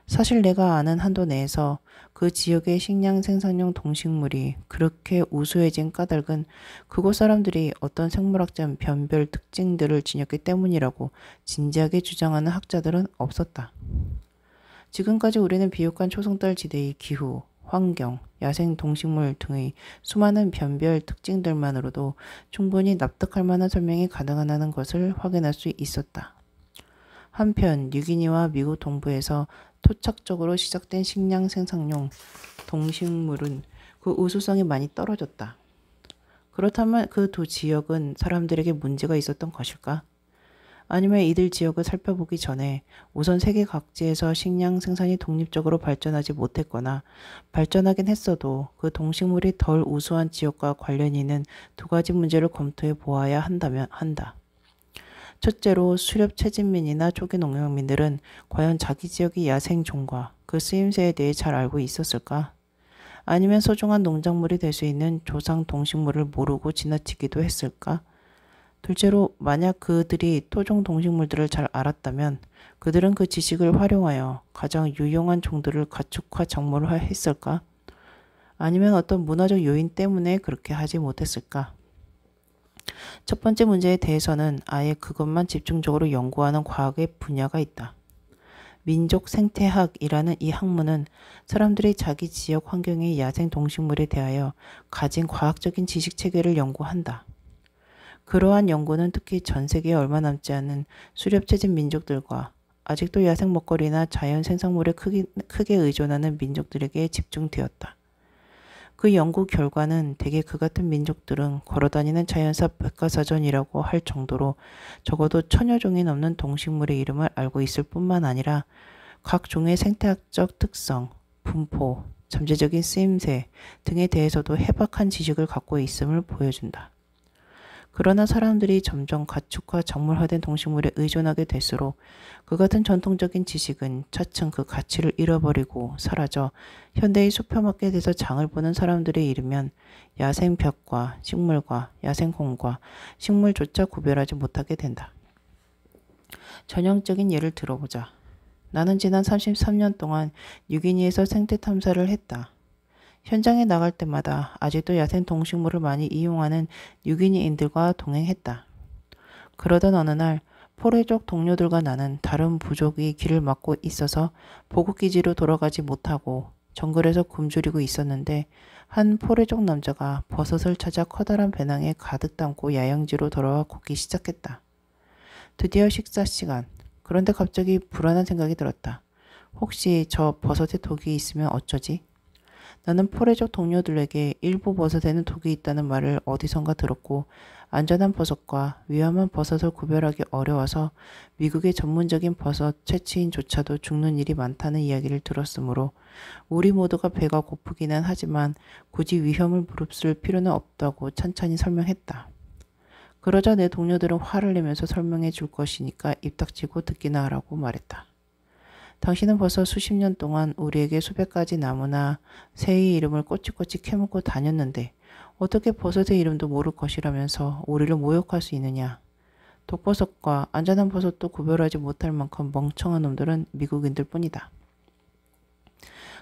사실 내가 아는 한도 내에서 그 지역의 식량 생산용 동식물이 그렇게 우수해진 까닭은 그곳 사람들이 어떤 생물학적 변별 특징들을 지녔기 때문이라고 진지하게 주장하는 학자들은 없었다. 지금까지 우리는 비옥한 초승달 지대의 기후, 환경, 야생 동식물 등의 수많은 변별 특징들만으로도 충분히 납득할 만한 설명이 가능하다는 것을 확인할 수 있었다. 한편 뉴기니와 미국 동부에서 토착적으로 시작된 식량 생산용 동식물은 그 우수성이 많이 떨어졌다. 그렇다면 그 두 지역은 사람들에게 문제가 있었던 것일까? 아니면 이들 지역을 살펴보기 전에 우선 세계 각지에서 식량 생산이 독립적으로 발전하지 못했거나 발전하긴 했어도 그 동식물이 덜 우수한 지역과 관련이 있는 두 가지 문제를 검토해 보아야 한다. 첫째로 수렵채집민이나 초기 농경민들은 과연 자기 지역의 야생종과 그 쓰임새에 대해 잘 알고 있었을까? 아니면 소중한 농작물이 될 수 있는 조상 동식물을 모르고 지나치기도 했을까? 둘째로 만약 그들이 토종 동식물들을 잘 알았다면 그들은 그 지식을 활용하여 가장 유용한 종들을 가축화 작물화 했을까? 아니면 어떤 문화적 요인 때문에 그렇게 하지 못했을까? 첫 번째 문제에 대해서는 아예 그것만 집중적으로 연구하는 과학의 분야가 있다. 민족 생태학이라는 이 학문은 사람들이 자기 지역 환경의 야생 동식물에 대하여 가진 과학적인 지식 체계를 연구한다. 그러한 연구는 특히 전 세계에 얼마 남지 않은 수렵채집 민족들과 아직도 야생 먹거리나 자연 생산물에 크게 의존하는 민족들에게 집중되었다. 그 연구 결과는 대개 그 같은 민족들은 걸어다니는 자연사 백과사전이라고 할 정도로 적어도 1000여 종이 넘는 동식물의 이름을 알고 있을 뿐만 아니라 각 종의 생태학적 특성, 분포, 잠재적인 쓰임새 등에 대해서도 해박한 지식을 갖고 있음을 보여준다. 그러나 사람들이 점점 가축화 작물화된 동식물에 의존하게 될수록 그 같은 전통적인 지식은 차츰 그 가치를 잃어버리고 사라져 현대의 슈퍼마켓에서 장을 보는 사람들에 이르면 야생벽과 식물과 야생콩과 식물조차 구별하지 못하게 된다. 전형적인 예를 들어보자. 나는 지난 33년 동안 뉴기니에서 생태 탐사를 했다. 현장에 나갈 때마다 아직도 야생 동식물을 많이 이용하는 뉴기니인들과 동행했다. 그러던 어느 날 포레족 동료들과 나는 다른 부족이 길을 막고 있어서 보급기지로 돌아가지 못하고 정글에서 굶주리고 있었는데 한 포레족 남자가 버섯을 찾아 커다란 배낭에 가득 담고 야영지로 돌아와 걷기 시작했다. 드디어 식사 시간. 그런데 갑자기 불안한 생각이 들었다. 혹시 저 버섯에 독이 있으면 어쩌지? 나는 포레족 동료들에게 일부 버섯에는 독이 있다는 말을 어디선가 들었고 안전한 버섯과 위험한 버섯을 구별하기 어려워서 미국의 전문적인 버섯 채취인조차도 죽는 일이 많다는 이야기를 들었으므로 우리 모두가 배가 고프기는 하지만 굳이 위험을 무릅쓸 필요는 없다고 찬찬히 설명했다. 그러자 내 동료들은 화를 내면서 설명해 줄 것이니까 입 닥치고 듣기나 하라고 말했다. 당신은 벌써 수십 년 동안 우리에게 수백 가지 나무나 새의 이름을 꼬치꼬치 캐묻고 다녔는데 어떻게 버섯의 이름도 모를 것이라면서 우리를 모욕할 수 있느냐. 독버섯과 안전한 버섯도 구별하지 못할 만큼 멍청한 놈들은 미국인들 뿐이다.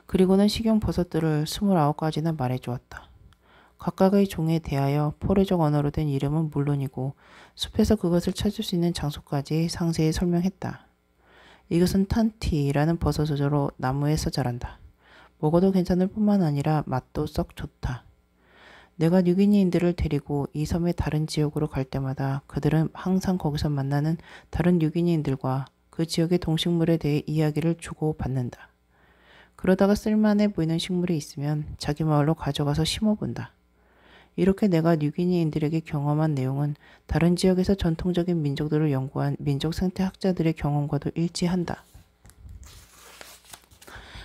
그리고는 식용 버섯들을 29가지나 말해주었다. 각각의 종에 대하여 포레족 언어로 된 이름은 물론이고 숲에서 그것을 찾을 수 있는 장소까지 상세히 설명했다. 이것은 탄티라는 버섯으로 나무에서 자란다. 먹어도 괜찮을 뿐만 아니라 맛도 썩 좋다. 내가 뉴기니인들을 데리고 이 섬의 다른 지역으로 갈 때마다 그들은 항상 거기서 만나는 다른 뉴기니인들과 그 지역의 동식물에 대해 이야기를 주고받는다. 그러다가 쓸만해 보이는 식물이 있으면 자기 마을로 가져가서 심어본다. 이렇게 내가 뉴기니인들에게 경험한 내용은 다른 지역에서 전통적인 민족들을 연구한 민족 생태학자들의 경험과도 일치한다.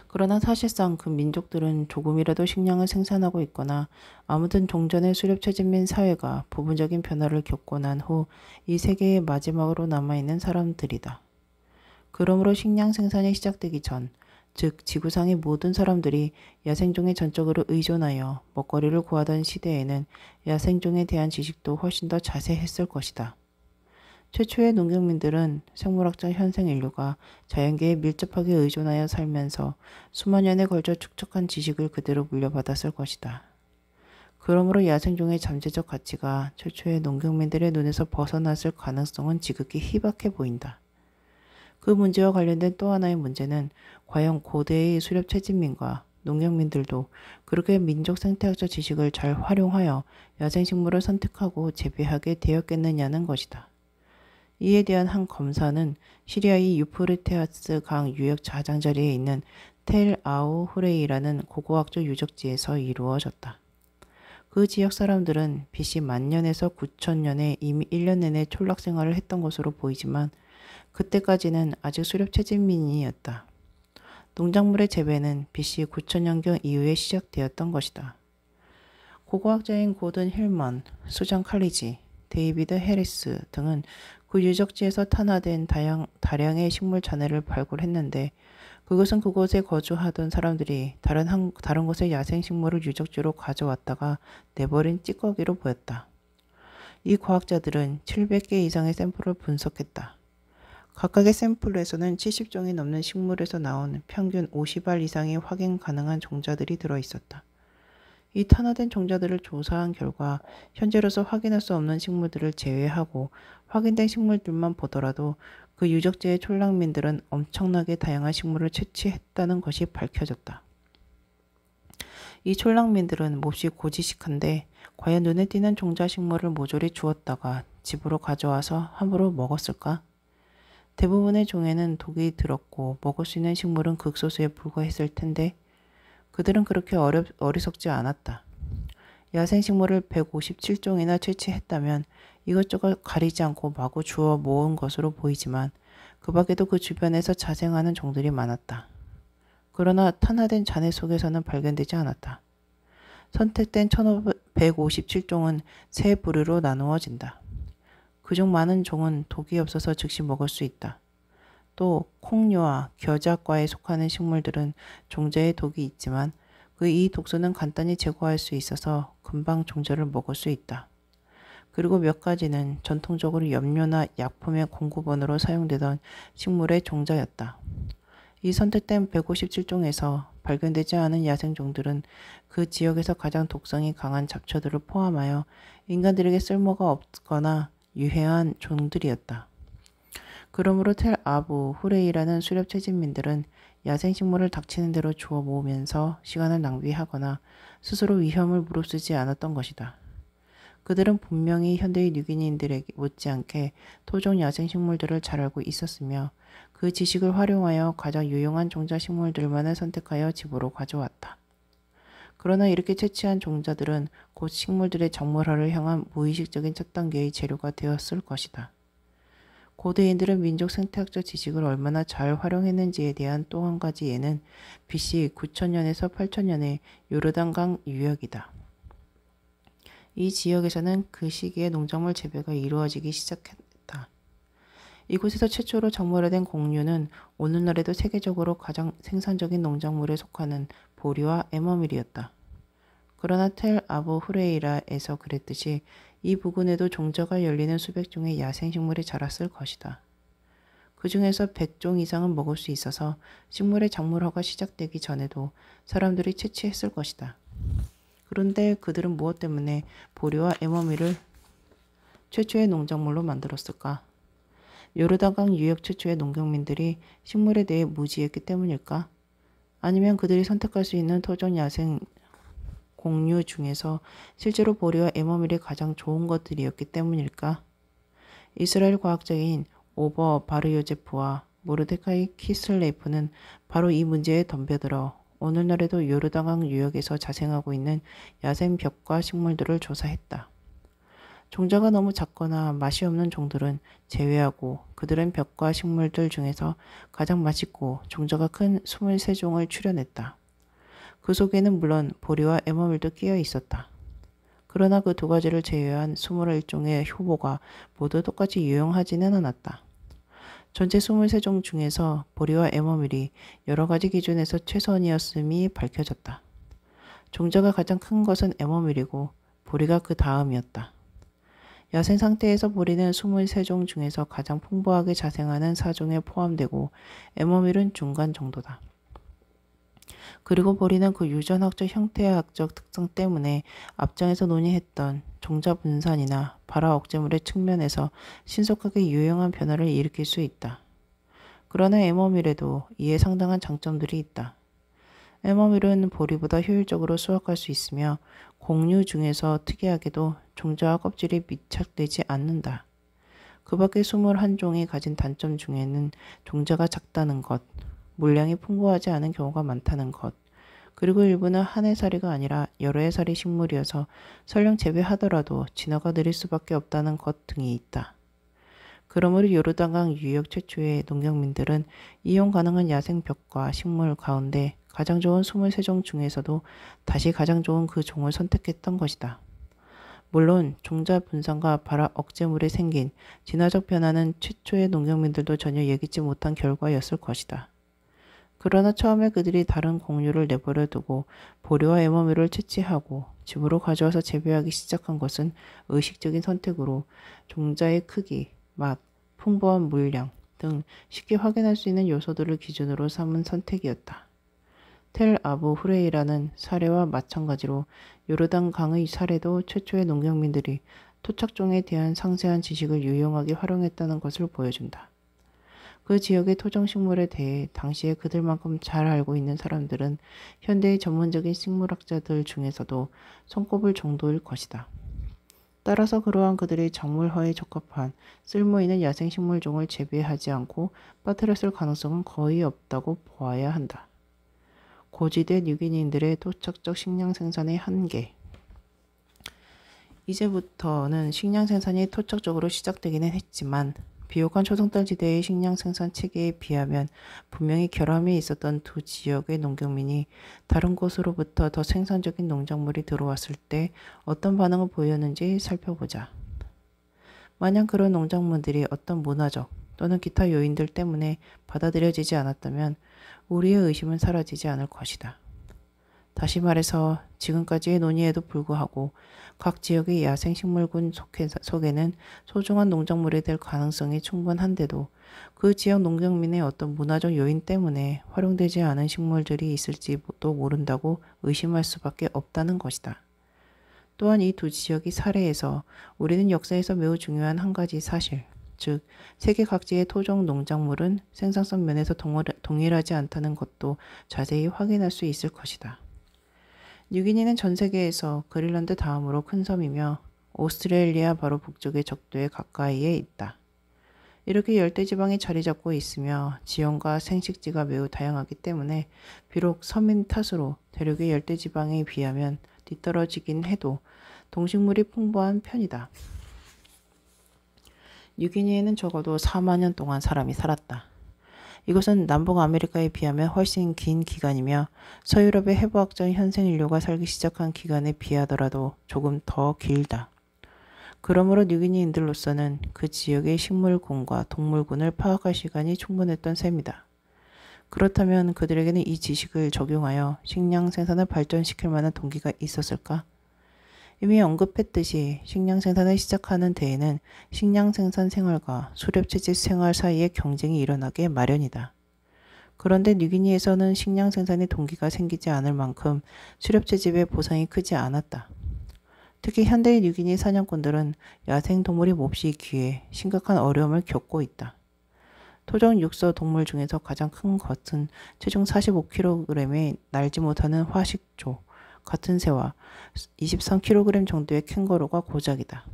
그러나 사실상 그 민족들은 조금이라도 식량을 생산하고 있거나 아무튼 종전의 수렵체진민 사회가 부분적인 변화를 겪고 난 후 이 세계의 마지막으로 남아있는 사람들이다. 그러므로 식량 생산이 시작되기 전, 즉 지구상의 모든 사람들이 야생종에 전적으로 의존하여 먹거리를 구하던 시대에는 야생종에 대한 지식도 훨씬 더 자세했을 것이다. 최초의 농경민들은 생물학적 현생 인류가 자연계에 밀접하게 의존하여 살면서 수만 년에 걸쳐 축적한 지식을 그대로 물려받았을 것이다. 그러므로 야생종의 잠재적 가치가 최초의 농경민들의 눈에서 벗어났을 가능성은 지극히 희박해 보인다. 그 문제와 관련된 또 하나의 문제는 과연 고대의 수렵 채집민과 농경민들도 그렇게 민족 생태학적 지식을 잘 활용하여 야생식물을 선택하고 재배하게 되었겠느냐는 것이다. 이에 대한 한 검사는 시리아의 유프르테아스 강 유역 가장자리에 있는 텔 아우 후레이라는 고고학적 유적지에서 이루어졌다. 그 지역 사람들은 BC 만년에서 9천년에 이미 1년 내내 촌락 생활을 했던 것으로 보이지만 그때까지는 아직 수렵 채집민이었다. 농작물의 재배는 BC 9천년경 이후에 시작되었던 것이다. 고고학자인 고든 힐먼, 수잔 칼리지, 데이비드 해리스 등은 그 유적지에서 탄화된 다량의 식물 잔해를 발굴했는데 그것은 그곳에 거주하던 사람들이 다른 곳의 야생식물을 유적지로 가져왔다가 내버린 찌꺼기로 보였다. 이 과학자들은 700개 이상의 샘플을 분석했다. 각각의 샘플에서는 70종이 넘는 식물에서 나온 평균 50알 이상의 확인 가능한 종자들이 들어있었다. 이 탄화된 종자들을 조사한 결과 현재로서 확인할 수 없는 식물들을 제외하고 확인된 식물들만 보더라도 그 유적지의 촌락민들은 엄청나게 다양한 식물을 채취했다는 것이 밝혀졌다. 이 촌락민들은 몹시 고지식한데 과연 눈에 띄는 종자 식물을 모조리 주었다가 집으로 가져와서 함부로 먹었을까? 대부분의 종에는 독이 들었고 먹을 수 있는 식물은 극소수에 불과했을 텐데 그들은 그렇게 어리석지 않았다. 야생식물을 157종이나 채취했다면 이것저것 가리지 않고 마구 주워 모은 것으로 보이지만 그 밖에도 그 주변에서 자생하는 종들이 많았다. 그러나 탄화된 잔해 속에서는 발견되지 않았다. 선택된 1557종은 세 부류로 나누어진다. 그중 많은 종은 독이 없어서 즉시 먹을 수 있다. 또 콩류와 겨자과에 속하는 식물들은 종자에 독이 있지만 이 독소는 간단히 제거할 수 있어서 금방 종자를 먹을 수 있다. 그리고 몇 가지는 전통적으로 염료나 약품의 공급원으로 사용되던 식물의 종자였다. 이 선택된 157종에서 발견되지 않은 야생종들은 그 지역에서 가장 독성이 강한 잡초들을 포함하여 인간들에게 쓸모가 없거나 유해한 종들이었다. 그러므로 텔 아부 후레이라는 수렵 채집민들은 야생식물을 닥치는 대로 주워 모으면서 시간을 낭비하거나 스스로 위험을 무릅쓰지 않았던 것이다. 그들은 분명히 현대의 뉴기니인들에게 못지않게 토종 야생식물들을 잘 알고 있었으며 그 지식을 활용하여 가장 유용한 종자식물들만을 선택하여 집으로 가져왔다. 그러나 이렇게 채취한 종자들은 곧 식물들의 정물화를 향한 무의식적인 첫 단계의 재료가 되었을 것이다. 고대인들은 민족 생태학적 지식을 얼마나 잘 활용했는지에 대한 또 한 가지 예는 BC 9000년에서 8000년의 요르단강 유역이다. 이 지역에서는 그 시기에 농작물 재배가 이루어지기 시작했다. 이곳에서 최초로 정물화된 곡류는 오늘날에도 세계적으로 가장 생산적인 농작물에 속하는 보리와 에머밀이었다. 그러나 텔 아부 후레이라에서 그랬듯이 이 부근에도 종자가 열리는 수백 종의 야생식물이 자랐을 것이다. 그 중에서 100종 이상은 먹을 수 있어서 식물의 작물화가 시작되기 전에도 사람들이 채취했을 것이다. 그런데 그들은 무엇 때문에 보리와 에머밀을 최초의 농작물로 만들었을까? 요르단강 유역 최초의 농경민들이 식물에 대해 무지했기 때문일까? 아니면 그들이 선택할 수 있는 토종 야생 곡류 중에서 실제로 보리와 에머밀이 가장 좋은 것들이었기 때문일까? 이스라엘 과학자인 오버 바르요제프와 모르데카이 키슬레이프는 바로 이 문제에 덤벼들어 오늘날에도 요르단강 유역에서 자생하고 있는 야생 벽과 식물들을 조사했다. 종자가 너무 작거나 맛이 없는 종들은 제외하고 그들은 벽과 식물들 중에서 가장 맛있고 종자가 큰 23종을 추려냈다. 그 속에는 물론 보리와 에머밀도 끼어 있었다. 그러나 그 두 가지를 제외한 21종의 효보가 모두 똑같이 유용하지는 않았다. 전체 23종 중에서 보리와 에머밀이 여러 가지 기준에서 최선이었음이 밝혀졌다. 종자가 가장 큰 것은 에머밀이고 보리가 그 다음이었다. 야생 상태에서 보리는 23종 중에서 가장 풍부하게 자생하는 4종에 포함되고 에머밀은 중간 정도다. 그리고 보리는 그 유전학적 형태학적 특성 때문에 앞장에서 논의했던 종자 분산이나 발화 억제물의 측면에서 신속하게 유용한 변화를 일으킬 수 있다. 그러나 에머밀에도 이에 상당한 장점들이 있다. 에머밀은 보리보다 효율적으로 수확할 수 있으며 곡류 중에서 특이하게도 종자와 껍질이 밀착되지 않는다. 그 밖에 21종이 가진 단점 중에는 종자가 작다는 것, 물량이 풍부하지 않은 경우가 많다는 것, 그리고 일부는 한 해살이가 아니라 여러 해살이 식물이어서 설령 재배하더라도 진화가 느릴 수밖에 없다는 것 등이 있다. 그러므로 요르단강 유역 최초의 농경민들은 이용 가능한 야생 벽과 식물 가운데 가장 좋은 23종 중에서도 다시 가장 좋은 그 종을 선택했던 것이다. 물론 종자 분산과 발화 억제물에 생긴 진화적 변화는 최초의 농경민들도 전혀 예기치 못한 결과였을 것이다. 그러나 처음에 그들이 다른 곡류를 내버려 두고 보리와 에머밀을 채취하고 집으로 가져와서 재배하기 시작한 것은 의식적인 선택으로 종자의 크기, 맛, 풍부한 물량 등 쉽게 확인할 수 있는 요소들을 기준으로 삼은 선택이었다. 텔 아부 후레이라는 사례와 마찬가지로 요르단 강의 사례도 최초의 농경민들이 토착종에 대한 상세한 지식을 유용하게 활용했다는 것을 보여준다. 그 지역의 토종식물에 대해 당시에 그들만큼 잘 알고 있는 사람들은 현대의 전문적인 식물학자들 중에서도 손꼽을 정도일 것이다. 따라서 그러한 그들의 작물화에 적합한 쓸모있는 야생식물종을 재배하지 않고 빠뜨렸을 가능성은 거의 없다고 보아야 한다. 고지대 뉴기니인들의 토착적 식량 생산의 한계. 이제부터는 식량 생산이 토착적으로 시작되기는 했지만 비옥한 초승달지대의 식량 생산 체계에 비하면 분명히 결함이 있었던 두 지역의 농경민이 다른 곳으로부터 더 생산적인 농작물이 들어왔을 때 어떤 반응을 보였는지 살펴보자. 만약 그런 농작물들이 어떤 문화적 또는 기타 요인들 때문에 받아들여지지 않았다면 우리의 의심은 사라지지 않을 것이다. 다시 말해서 지금까지의 논의에도 불구하고 각 지역의 야생식물군 속에는 소중한 농작물이 될 가능성이 충분한데도 그 지역 농경민의 어떤 문화적 요인 때문에 활용되지 않은 식물들이 있을지도 모른다고 의심할 수밖에 없다는 것이다. 또한 이 두 지역의 사례에서 우리는 역사에서 매우 중요한 한 가지 사실, 즉 세계 각지의 토종 농작물은 생산성 면에서 동일하지 않다는 것도 자세히 확인할 수 있을 것이다. 뉴기니는 전 세계에서 그린란드 다음으로 큰 섬이며 오스트레일리아 바로 북쪽의 적도에 가까이에 있다. 이렇게 열대지방에 자리 잡고 있으며 지형과 생식지가 매우 다양하기 때문에 비록 섬인 탓으로 대륙의 열대지방에 비하면 뒤떨어지긴 해도 동식물이 풍부한 편이다. 뉴기니에는 적어도 4만 년 동안 사람이 살았다. 이것은 남북 아메리카에 비하면 훨씬 긴 기간이며 서유럽의 해부학적 현생 인류가 살기 시작한 기간에 비하더라도 조금 더 길다. 그러므로 뉴기니인들로서는 그 지역의 식물군과 동물군을 파악할 시간이 충분했던 셈이다. 그렇다면 그들에게는 이 지식을 적용하여 식량 생산을 발전시킬 만한 동기가 있었을까? 이미 언급했듯이 식량 생산을 시작하는 데에는 식량 생산 생활과 수렵채집 생활 사이에 경쟁이 일어나게 마련이다. 그런데 뉴기니에서는 식량 생산의 동기가 생기지 않을 만큼 수렵채집의 보상이 크지 않았다. 특히 현대의 뉴기니 사냥꾼들은 야생동물이 몹시 귀해 심각한 어려움을 겪고 있다. 토종 육서 동물 중에서 가장 큰 것은 체중 45kg의 날지 못하는 화식조, 같은 새와 23kg 정도의 캥거루가 고작이다.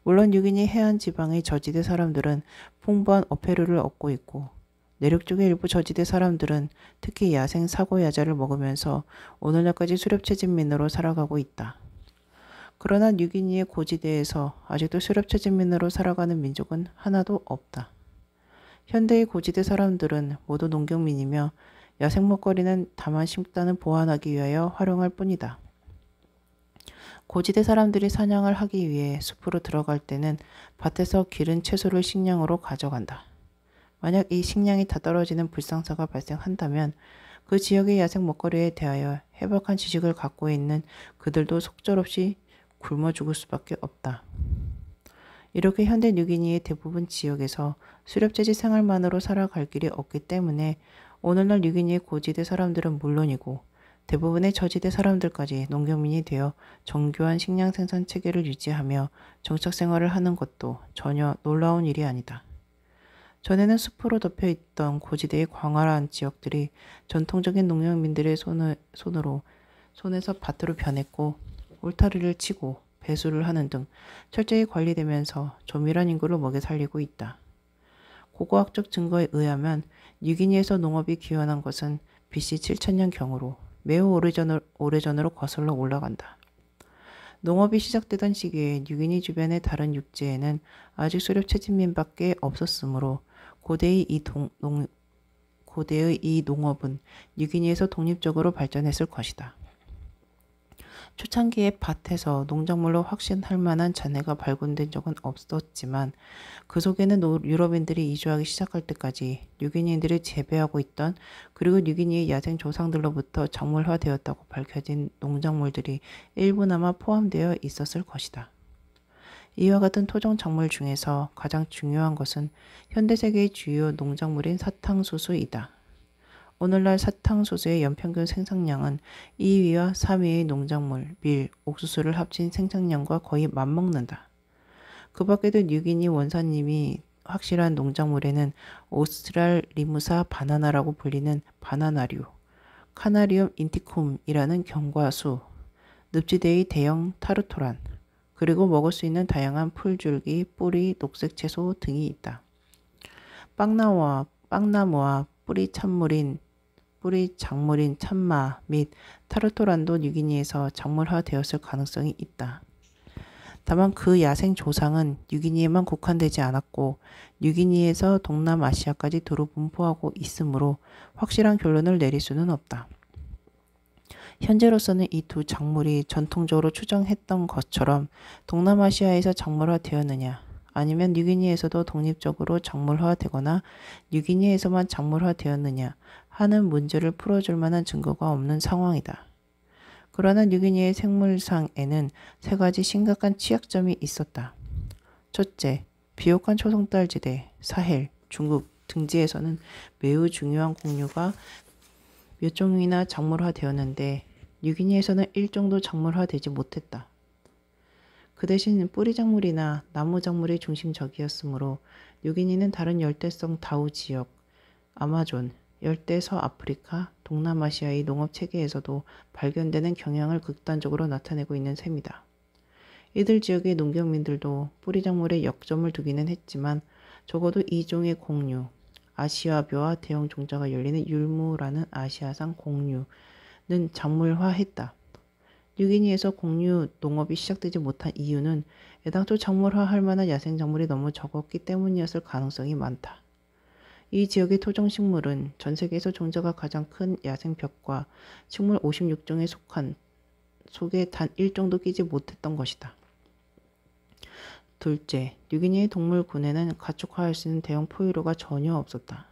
물론 뉴기니 해안 지방의 저지대 사람들은 풍부한 어패류를 얻고 있고 내륙 쪽의 일부 저지대 사람들은 특히 야생 사고야자를 먹으면서 오늘날까지 수렵채집민으로 살아가고 있다. 그러나 뉴기니의 고지대에서 아직도 수렵채집민으로 살아가는 민족은 하나도 없다. 현대의 고지대 사람들은 모두 농경민이며 야생 먹거리는 다만 식단을 보완하기 위하여 활용할 뿐이다. 고지대 사람들이 사냥을 하기 위해 숲으로 들어갈 때는 밭에서 기른 채소를 식량으로 가져간다. 만약 이 식량이 다 떨어지는 불상사가 발생한다면 그 지역의 야생 먹거리에 대하여 해박한 지식을 갖고 있는 그들도 속절없이 굶어 죽을 수밖에 없다. 이렇게 현대 뉴기니의 대부분 지역에서 수렵재지 생활만으로 살아갈 길이 없기 때문에 오늘날 뉴기니의 고지대 사람들은 물론이고 대부분의 저지대 사람들까지 농경민이 되어 정교한 식량 생산 체계를 유지하며 정착 생활을 하는 것도 전혀 놀라운 일이 아니다. 전에는 숲으로 덮여있던 고지대의 광활한 지역들이 전통적인 농경민들의 손에서 밭으로 변했고 울타리를 치고 배수를 하는 등 철저히 관리되면서 조밀한 인구를 먹여 살리고 있다. 고고학적 증거에 의하면 뉴기니에서 농업이 기원한 것은 BC 7000년 경으로 매우 오래전으로 거슬러 올라간다. 농업이 시작되던 시기에 뉴기니 주변의 다른 육지에는 아직 수렵채집민밖에 없었으므로 고대의 이 농업은 뉴기니에서 독립적으로 발전했을 것이다. 초창기에 밭에서 농작물로 확신할 만한 잔해가 발견된 적은 없었지만 그 속에는 유럽인들이 이주하기 시작할 때까지 뉴기니인들이 재배하고 있던 그리고 뉴기니의 야생 조상들로부터 작물화되었다고 밝혀진 농작물들이 일부나마 포함되어 있었을 것이다. 이와 같은 토종 작물 중에서 가장 중요한 것은 현대세계의 주요 농작물인 사탕수수이다. 오늘날 사탕수수의 연평균 생산량은 2위와 3위의 농작물, 밀, 옥수수를 합친 생산량과 거의 맞먹는다. 그 밖에도 뉴기니 원산님이 확실한 농작물에는 오스트랄리무사 바나나라고 불리는 바나나류, 카나리움 인디쿰이라는 견과수, 늪지대의 대형 타르토란, 그리고 먹을 수 있는 다양한 풀줄기, 뿌리, 녹색 채소 등이 있다. 빵나무와 뿌리 작물인 참마 및 타르토란도 뉴기니에서 작물화되었을 가능성이 있다. 다만 그 야생 조상은 뉴기니에만 국한되지 않았고 뉴기니에서 동남아시아까지 두루 분포하고 있으므로 확실한 결론을 내릴 수는 없다. 현재로서는 이 두 작물이 전통적으로 추정했던 것처럼 동남아시아에서 작물화되었느냐 아니면 뉴기니에서도 독립적으로 작물화되거나 뉴기니에서만 작물화되었느냐 하는 문제를 풀어줄 만한 증거가 없는 상황이다. 그러나 뉴기니의 생물상에는 세 가지 심각한 취약점이 있었다. 첫째, 비옥한 초송달지대, 사헬, 중국 등지에서는 매우 중요한 공류가 몇 종이나 작물화되었는데 뉴기니에서는 일종도 작물화되지 못했다. 그 대신 뿌리 작물이나 나무 작물이 중심적이었으므로 뉴기니는 다른 열대성 다우 지역, 아마존, 열대 서아프리카, 동남아시아의 농업 체계에서도 발견되는 경향을 극단적으로 나타내고 있는 셈이다. 이들 지역의 농경민들도 뿌리 작물에 역점을 두기는 했지만 적어도 이 종의 공류, 아시아벼와 대형 종자가 열리는 율무라는 아시아상 공류는 작물화했다. 뉴기니에서 공류 농업이 시작되지 못한 이유는 애당초 작물화할 만한 야생작물이 너무 적었기 때문이었을 가능성이 많다. 이 지역의 토종식물은 전 세계에서 종자가 가장 큰 야생벽과 식물 56종에 속에 단 1종도 끼지 못했던 것이다. 둘째, 뉴기니의 동물군에는 가축화할 수 있는 대형 포유류가 전혀 없었다.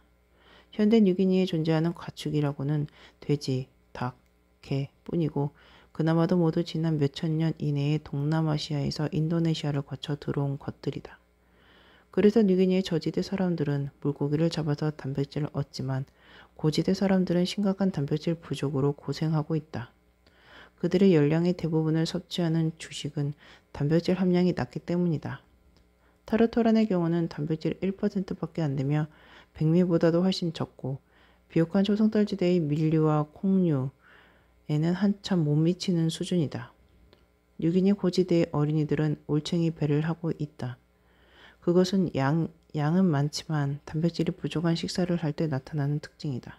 현대 뉴기니에 존재하는 가축이라고는 돼지, 닭, 개 뿐이고 그나마도 모두 지난 몇천 년 이내에 동남아시아에서 인도네시아를 거쳐 들어온 것들이다. 그래서 뉴기니의 저지대 사람들은 물고기를 잡아서 단백질을 얻지만 고지대 사람들은 심각한 단백질 부족으로 고생하고 있다. 그들의 열량의 대부분을 섭취하는 주식은 단백질 함량이 낮기 때문이다. 타르토란의 경우는 단백질 1%밖에 안 되며 백미보다도 훨씬 적고 비옥한 초성달지대의 밀류와 콩류에는 한참 못 미치는 수준이다. 뉴기니 고지대의 어린이들은 올챙이 배를 하고 있다. 그것은 양은 많지만 단백질이 부족한 식사를 할 때 나타나는 특징이다.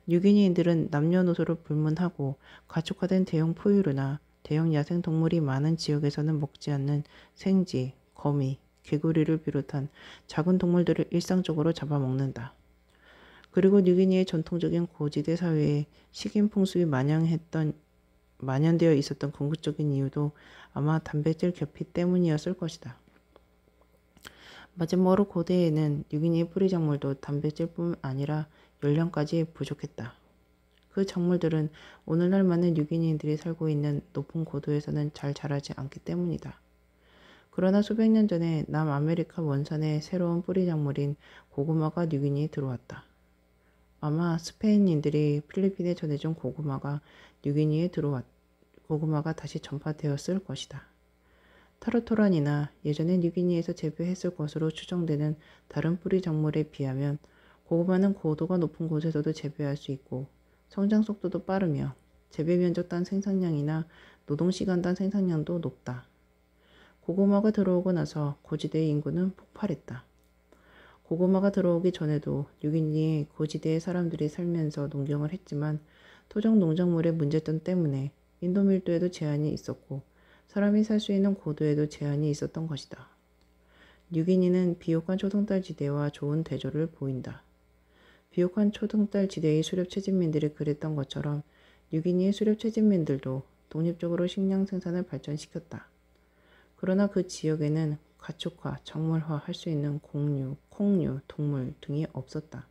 뉴기니인들은 남녀노소를 불문하고 가축화된 대형 포유류나 대형 야생동물이 많은 지역에서는 먹지 않는 생쥐, 거미, 개구리를 비롯한 작은 동물들을 일상적으로 잡아먹는다. 그리고 뉴기니의 전통적인 고지대 사회에 식인 풍습이 만연되어 있었던 궁극적인 이유도 아마 단백질 결핍 때문이었을 것이다. 마지막으로 고대에는 뉴기니의 뿌리 작물도 단백질뿐 아니라 열량까지 부족했다. 그 작물들은 오늘날 많은 뉴기니인들이 살고 있는 높은 고도에서는 잘 자라지 않기 때문이다. 그러나 수백 년 전에 남아메리카 원산의 새로운 뿌리 작물인 고구마가 뉴기니에 들어왔다. 아마 스페인인들이 필리핀에 전해준 고구마가 고구마가 다시 전파되었을 것이다. 타르토란이나 예전에 뉴기니에서 재배했을 것으로 추정되는 다른 뿌리 작물에 비하면 고구마는 고도가 높은 곳에서도 재배할 수 있고 성장 속도도 빠르며 재배 면적당 생산량이나 노동시간당 생산량도 높다. 고구마가 들어오고 나서 고지대의 인구는 폭발했다. 고구마가 들어오기 전에도 뉴기니의 고지대의 사람들이 살면서 농경을 했지만 토종 농작물의 문제점 때문에 인도 밀도에도 제한이 있었고 사람이 살 수 있는 고도에도 제한이 있었던 것이다. 뉴기니는 비옥한 초등달 지대와 좋은 대조를 보인다. 비옥한 초등달 지대의 수렵 채집민들이 그랬던 것처럼 뉴기니의 수렵 채집민들도 독립적으로 식량 생산을 발전시켰다. 그러나 그 지역에는 가축화, 작물화 할 수 있는 공류, 콩류, 동물 등이 없었다.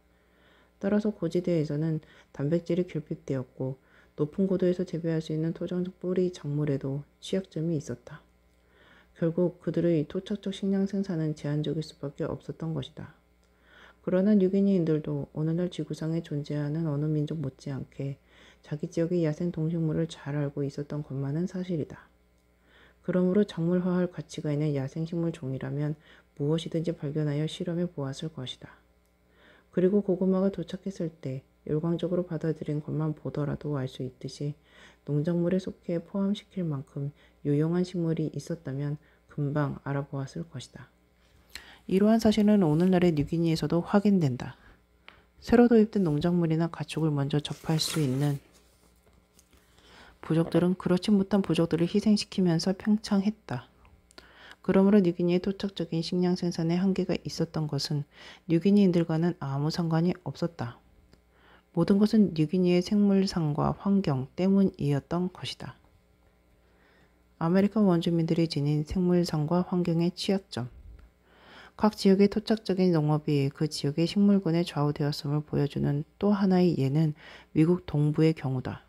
따라서 고지대에서는 단백질이 결핍되었고 높은 고도에서 재배할 수 있는 토종 뿌리 작물에도 취약점이 있었다. 결국 그들의 토착적 식량 생산은 제한적일 수밖에 없었던 것이다. 그러나 뉴기니인들도 오늘날 지구상에 존재하는 어느 민족 못지않게 자기 지역의 야생 동식물을 잘 알고 있었던 것만은 사실이다. 그러므로 작물화할 가치가 있는 야생식물 종이라면 무엇이든지 발견하여 실험해 보았을 것이다. 그리고 고구마가 도착했을 때 열광적으로 받아들인 것만 보더라도 알 수 있듯이 농작물에 속해 포함시킬 만큼 유용한 식물이 있었다면 금방 알아보았을 것이다. 이러한 사실은 오늘날의 뉴기니에서도 확인된다. 새로 도입된 농작물이나 가축을 먼저 접할 수 있는 부족들은 그렇지 못한 부족들을 희생시키면서 팽창했다. 그러므로 뉴기니의 토착적인 식량 생산에 한계가 있었던 것은 뉴기니인들과는 아무 상관이 없었다. 모든 것은 뉴기니의 생물상과 환경 때문이었던 것이다. 아메리카 원주민들이 지닌 생물상과 환경의 취약점. 각 지역의 토착적인 농업이 그 지역의 식물군에 좌우되었음을 보여주는 또 하나의 예는 미국 동부의 경우다.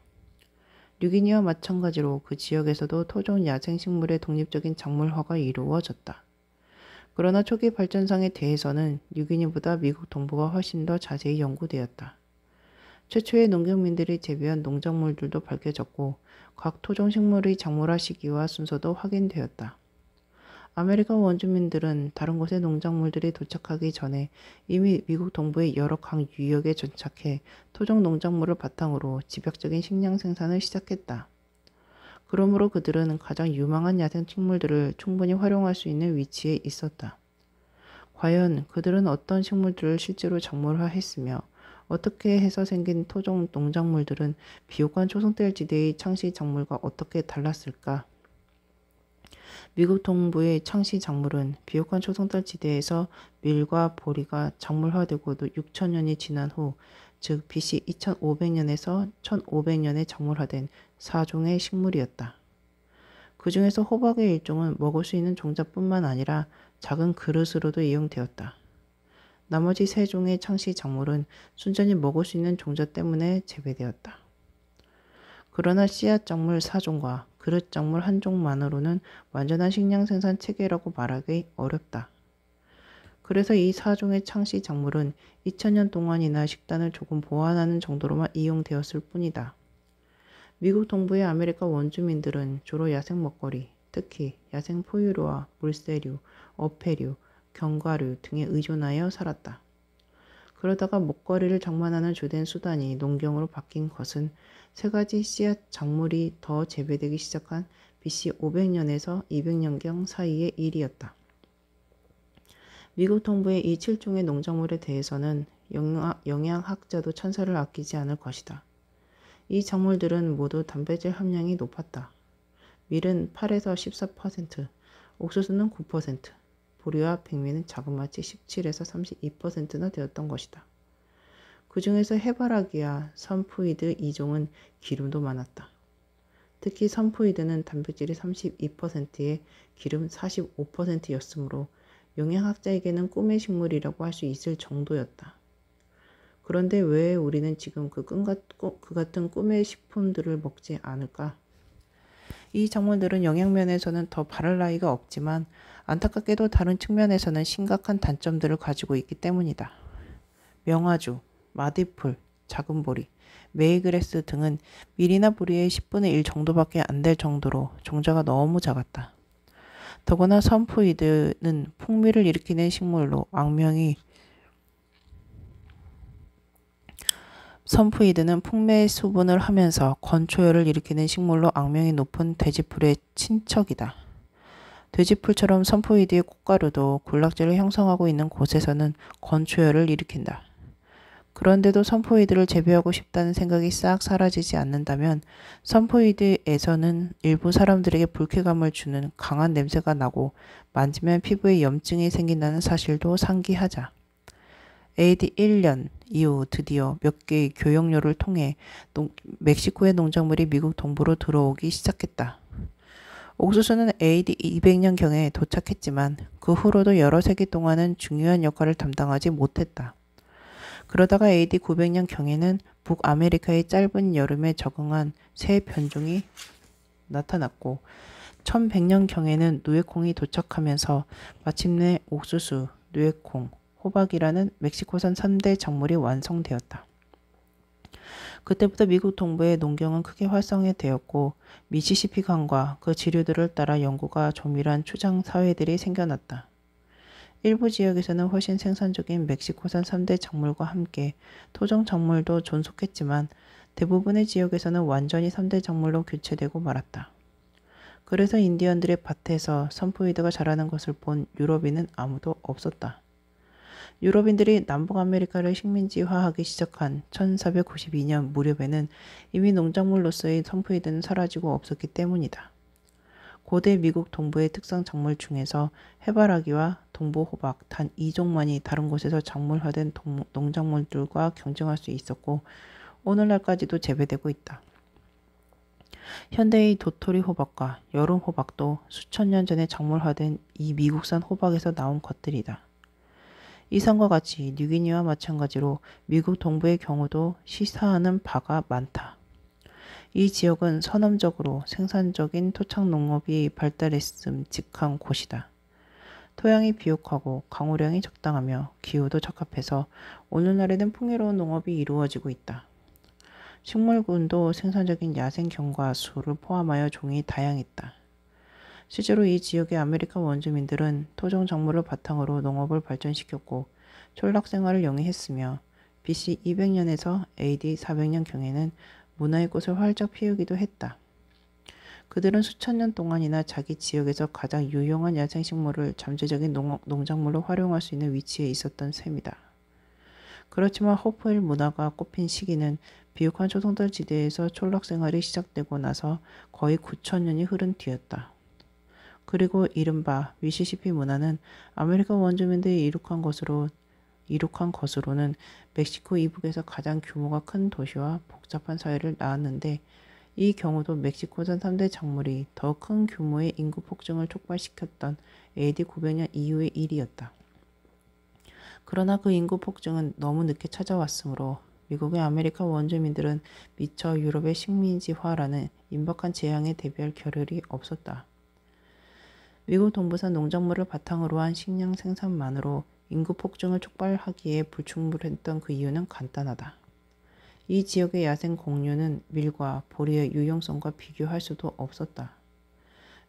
뉴기니와 마찬가지로 그 지역에서도 토종 야생식물의 독립적인 작물화가 이루어졌다. 그러나 초기 발전상에 대해서는 뉴기니보다 미국 동부가 훨씬 더 자세히 연구되었다. 최초의 농경민들이 재배한 농작물들도 밝혀졌고 각 토종식물의 작물화 시기와 순서도 확인되었다. 아메리카 원주민들은 다른 곳의 농작물들이 도착하기 전에 이미 미국 동부의 여러 강 유역에 정착해 토종 농작물을 바탕으로 집약적인 식량 생산을 시작했다. 그러므로 그들은 가장 유망한 야생식물들을 충분히 활용할 수 있는 위치에 있었다. 과연 그들은 어떤 식물들을 실제로 작물화했으며 어떻게 해서 생긴 토종 농작물들은 비옥한 초승달 지대의 창시 작물과 어떻게 달랐을까? 미국 동부의 창시 작물은 비옥한 초승달 지대에서 밀과 보리가 작물화되고도 6천년이 지난 후, 즉 BC 2500년에서 1500년에 작물화된 4종의 식물이었다. 그 중에서 호박의 일종은 먹을 수 있는 종자뿐만 아니라 작은 그릇으로도 이용되었다. 나머지 3종의 창시 작물은 순전히 먹을 수 있는 종자 때문에 재배되었다. 그러나 씨앗 작물 4종과 그릇 작물 1종만으로는 완전한 식량 생산 체계라고 말하기 어렵다. 그래서 이 4종의 창시 작물은 2000년 동안이나 식단을 조금 보완하는 정도로만 이용되었을 뿐이다. 미국 동부의 아메리카 원주민들은 주로 야생 먹거리, 특히 야생 포유류와 물새류, 어패류, 견과류 등에 의존하여 살았다. 그러다가 먹거리를 장만하는 주된 수단이 농경으로 바뀐 것은 3가지 씨앗 작물이 더 재배되기 시작한 BC 500년에서 200년경 사이의 일이었다. 미국 동부의 이 7종의 농작물에 대해서는 영양학자도 천사를 아끼지 않을 것이다. 이 작물들은 모두 단백질 함량이 높았다. 밀은 8에서 14%, 옥수수는 9%, 보리와 백미는 자그마치 17에서 32%나 되었던 것이다. 그 중에서 해바라기와 선푸이드 2종은 기름도 많았다. 특히 선푸이드는 단백질이 32%에 기름 45%였으므로 영양학자에게는 꿈의 식물이라고 할 수 있을 정도였다. 그런데 왜 우리는 지금 그 같은 꿈의 식품들을 먹지 않을까? 이 작물들은 영양면에서는 더 바랄 나위가 없지만 안타깝게도 다른 측면에서는 심각한 단점들을 가지고 있기 때문이다. 명아주, 마디풀, 작은 보리, 메이그래스 등은 밀이나 보리의 10분의 1 정도밖에 안 될 정도로 종자가 너무 작았다. 더구나 선푸이드는 풍미를 일으키는 식물로 선푸이드는 풍매 수분을 하면서 건초열을 일으키는 식물로 악명이 높은 돼지풀의 친척이다. 돼지풀처럼 선푸이드의 꽃가루도 군락지를 형성하고 있는 곳에서는 건초열을 일으킨다. 그런데도 선포이드를 재배하고 싶다는 생각이 싹 사라지지 않는다면 선포이드에서는 일부 사람들에게 불쾌감을 주는 강한 냄새가 나고 만지면 피부에 염증이 생긴다는 사실도 상기하자. AD 1년 이후 드디어 몇 개의 교역로를 통해 멕시코의 농작물이 미국 동부로 들어오기 시작했다. 옥수수는 AD 200년경에 도착했지만 그 후로도 여러 세기 동안은 중요한 역할을 담당하지 못했다. 그러다가 AD 900년경에는 북아메리카의 짧은 여름에 적응한 새 변종이 나타났고 1100년경에는 누에콩이 도착하면서 마침내 옥수수, 누에콩, 호박이라는 멕시코산 3대 작물이 완성되었다. 그때부터 미국 동부의 농경은 크게 활성화되었고 미시시피 강과 그 지류들을 따라 연구가 조밀한 추장 사회들이 생겨났다. 일부 지역에서는 훨씬 생산적인 멕시코산 3대 작물과 함께 토종 작물도 존속했지만 대부분의 지역에서는 완전히 3대 작물로 교체되고 말았다. 그래서 인디언들의 밭에서 선푸이드가 자라는 것을 본 유럽인은 아무도 없었다. 유럽인들이 남북아메리카를 식민지화하기 시작한 1492년 무렵에는 이미 농작물로서의 선푸이드는 사라지고 없었기 때문이다. 고대 미국 동부의 특성 작물 중에서 해바라기와 동부호박 단 2종만이 다른 곳에서 작물화된 농작물들과 경쟁할 수 있었고 오늘날까지도 재배되고 있다. 현대의 도토리 호박과 여름 호박도 수천 년 전에 작물화된 이 미국산 호박에서 나온 것들이다. 이상과 같이 뉴기니와 마찬가지로 미국 동부의 경우도 시사하는 바가 많다. 이 지역은 선험적으로 생산적인 토착 농업이 발달했음직한 곳이다. 토양이 비옥하고 강우량이 적당하며 기후도 적합해서 오늘날에는 풍요로운 농업이 이루어지고 있다. 식물군도 생산적인 야생 경과수를 포함하여 종이 다양했다. 실제로 이 지역의 아메리카 원주민들은 토종 작물을 바탕으로 농업을 발전시켰고 촌락 생활을 영위했으며 BC 200년에서 AD 400년경에는 문화의 꽃을 활짝 피우기도 했다. 그들은 수천 년 동안이나 자기 지역에서 가장 유용한 야생식물을 잠재적인 농작물로 활용할 수 있는 위치에 있었던 셈이다. 그렇지만 호프힐 문화가 꽃핀 시기는 비옥한 초송달 지대에서 촌락 생활이 시작되고 나서 거의 9,000년이 흐른 뒤였다. 그리고 이른바 미시시피 문화는 아메리카 원주민들이 이룩한 것으로는 멕시코 이북에서 가장 규모가 큰 도시와 복잡한 사회를 낳았는데 이 경우도 멕시코산 3대 작물이 더 큰 규모의 인구 폭증을 촉발시켰던 AD 900년 이후의 일이었다. 그러나 그 인구 폭증은 너무 늦게 찾아왔으므로 미국의 아메리카 원주민들은 미처 유럽의 식민지화라는 임박한 재앙에 대비할 겨를이 없었다. 미국 동부산 농작물을 바탕으로 한 식량 생산만으로 인구 폭증을 촉발하기에 불충분했던 그 이유는 간단하다. 이 지역의 야생 공유는 밀과 보리의 유용성과 비교할 수도 없었다.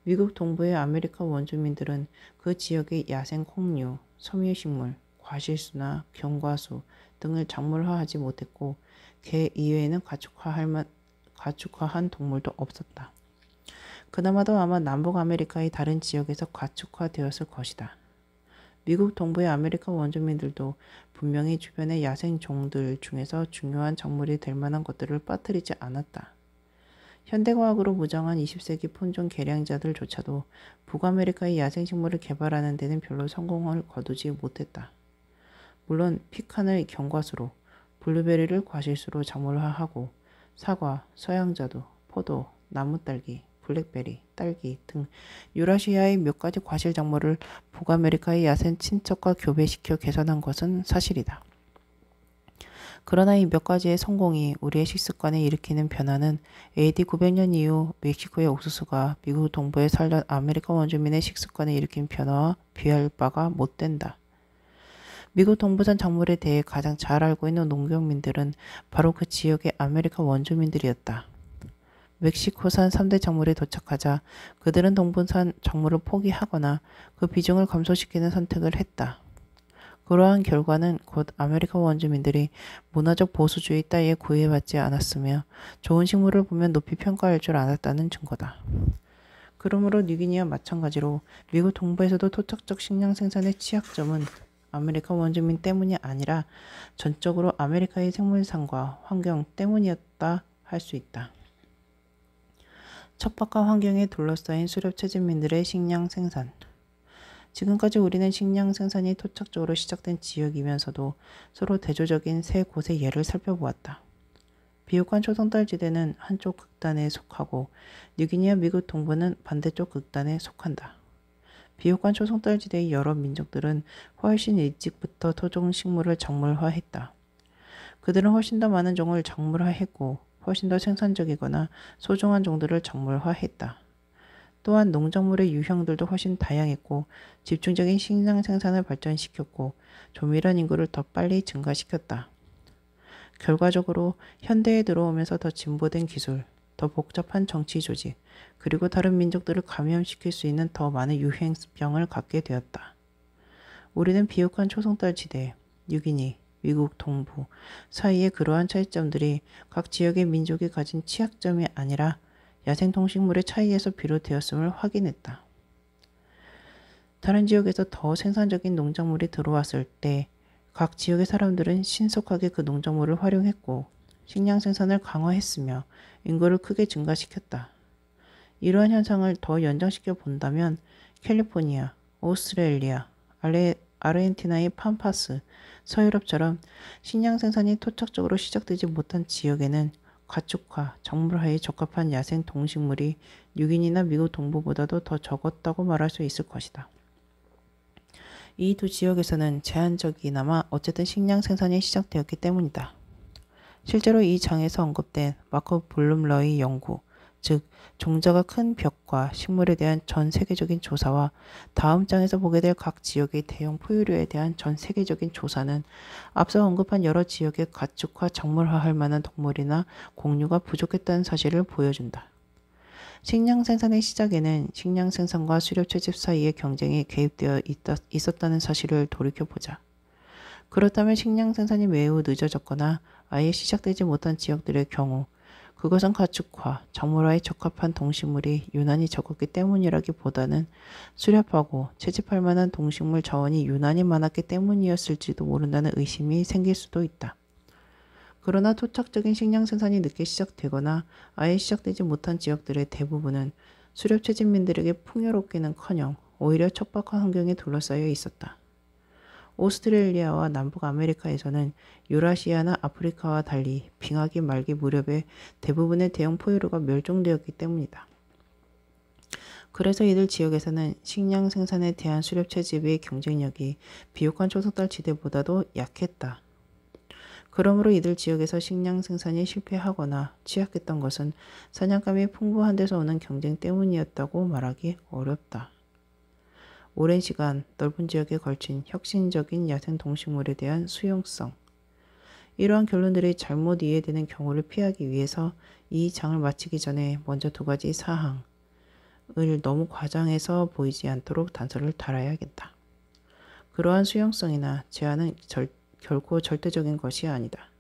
미국 동부의 아메리카 원주민들은 그 지역의 야생 콩류, 섬유식물, 과실수나 경과수 등을 작물화하지 못했고 개 이외에는 가축화한 동물도 없었다. 그나마도 아마 남북 아메리카의 다른 지역에서 가축화되었을 것이다. 미국 동부의 아메리카 원주민들도 분명히 주변의 야생 종들 중에서 중요한 작물이 될 만한 것들을 빠뜨리지 않았다. 현대과학으로 무장한 20세기 품종 개량자들조차도 북아메리카의 야생식물을 개발하는 데는 별로 성공을 거두지 못했다. 물론 피칸을 경과수로, 블루베리를 과실수로 작물화하고 사과, 서양자두, 포도, 나무딸기, 블랙베리, 딸기 등 유라시아의 몇 가지 과실 작물을 북아메리카의 야생 친척과 교배시켜 개선한 것은 사실이다. 그러나 이 몇 가지의 성공이 우리의 식습관에 일으키는 변화는 AD 900년 이후 멕시코의 옥수수가 미국 동부에 살던 아메리카 원주민의 식습관에 일으킨 변화와 비할 바가 못 된다. 미국 동부산 작물에 대해 가장 잘 알고 있는 농경민들은 바로 그 지역의 아메리카 원주민들이었다. 멕시코산 3대 작물에 도착하자 그들은 동부산 작물을 포기하거나 그 비중을 감소시키는 선택을 했다. 그러한 결과는 곧 아메리카 원주민들이 문화적 보수주의 따위에 구애받지 않았으며 좋은 식물을 보면 높이 평가할 줄 알았다는 증거다. 그러므로 뉴기니와 마찬가지로 미국 동부에서도 토착적 식량 생산의 취약점은 아메리카 원주민 때문이 아니라 전적으로 아메리카의 생물상과 환경 때문이었다 할 수 있다. 척박한 환경에 둘러싸인 수렵 채집민들의 식량 생산. 지금까지 우리는 식량 생산이 토착적으로 시작된 지역이면서도 서로 대조적인 세 곳의 예를 살펴보았다. 비옥한 초성달지대는 한쪽 극단에 속하고 뉴기니아 미국 동부는 반대쪽 극단에 속한다. 비옥한 초성달지대의 여러 민족들은 훨씬 일찍부터 토종 식물을 작물화했다. 그들은 훨씬 더 많은 종을 작물화했고 훨씬 더 생산적이거나 소중한 종들을 작물화했다. 또한 농작물의 유형들도 훨씬 다양했고 집중적인 식량 생산을 발전시켰고 조밀한 인구를 더 빨리 증가시켰다. 결과적으로 현대에 들어오면서 더 진보된 기술, 더 복잡한 정치 조직, 그리고 다른 민족들을 감염시킬 수 있는 더 많은 유행병을 갖게 되었다. 우리는 비옥한 초성달 지대, 뉴기니, 미국 동부 사이의 그러한 차이점들이 각 지역의 민족이 가진 취약점이 아니라 야생동식물의 차이에서 비롯되었음을 확인했다. 다른 지역에서 더 생산적인 농작물이 들어왔을 때 각 지역의 사람들은 신속하게 그 농작물을 활용했고 식량 생산을 강화했으며 인구를 크게 증가시켰다. 이러한 현상을 더 연장시켜 본다면 캘리포니아, 오스트레일리아, 아르헨티나의 팜파스, 서유럽처럼 식량 생산이 토착적으로 시작되지 못한 지역에는 가축화, 작물화에 적합한 야생 동식물이 뉴기니나 미국 동부보다도 더 적었다고 말할 수 있을 것이다. 이 두 지역에서는 제한적이나마 어쨌든 식량 생산이 시작되었기 때문이다. 실제로 이 장에서 언급된 마크 블룸러의 연구, 즉 종자가 큰 벽과 식물에 대한 전 세계적인 조사와 다음 장에서 보게 될 각 지역의 대형 포유류에 대한 전 세계적인 조사는 앞서 언급한 여러 지역의 가축화, 작물화할 만한 동물이나 공류가 부족했다는 사실을 보여준다. 식량 생산의 시작에는 식량 생산과 수렵 채집 사이의 경쟁이 개입되어 있었다는 사실을 돌이켜보자. 그렇다면 식량 생산이 매우 늦어졌거나 아예 시작되지 못한 지역들의 경우 그것은 가축화, 작물화에 적합한 동식물이 유난히 적었기 때문이라기보다는 수렵하고 채집할 만한 동식물 자원이 유난히 많았기 때문이었을지도 모른다는 의심이 생길 수도 있다. 그러나 토착적인 식량 생산이 늦게 시작되거나 아예 시작되지 못한 지역들의 대부분은 수렵 채집민들에게 풍요롭기는커녕 오히려 척박한 환경에 둘러싸여 있었다. 오스트레일리아와 남북 아메리카에서는 유라시아나 아프리카와 달리 빙하기 말기 무렵에 대부분의 대형 포유류가 멸종되었기 때문이다. 그래서 이들 지역에서는 식량 생산에 대한 수렵 채집의 경쟁력이 비옥한 초석달 지대보다도 약했다. 그러므로 이들 지역에서 식량 생산이 실패하거나 취약했던 것은 사냥감이 풍부한 데서 오는 경쟁 때문이었다고 말하기 어렵다. 오랜 시간 넓은 지역에 걸친 혁신적인 야생 동식물에 대한 수용성. 이러한 결론들이 잘못 이해되는 경우를 피하기 위해서 이 장을 마치기 전에 먼저 두 가지 사항을 너무 과장해서 보이지 않도록 단서를 달아야겠다. 그러한 수용성이나 제한은 결코 절대적인 것이 아니다.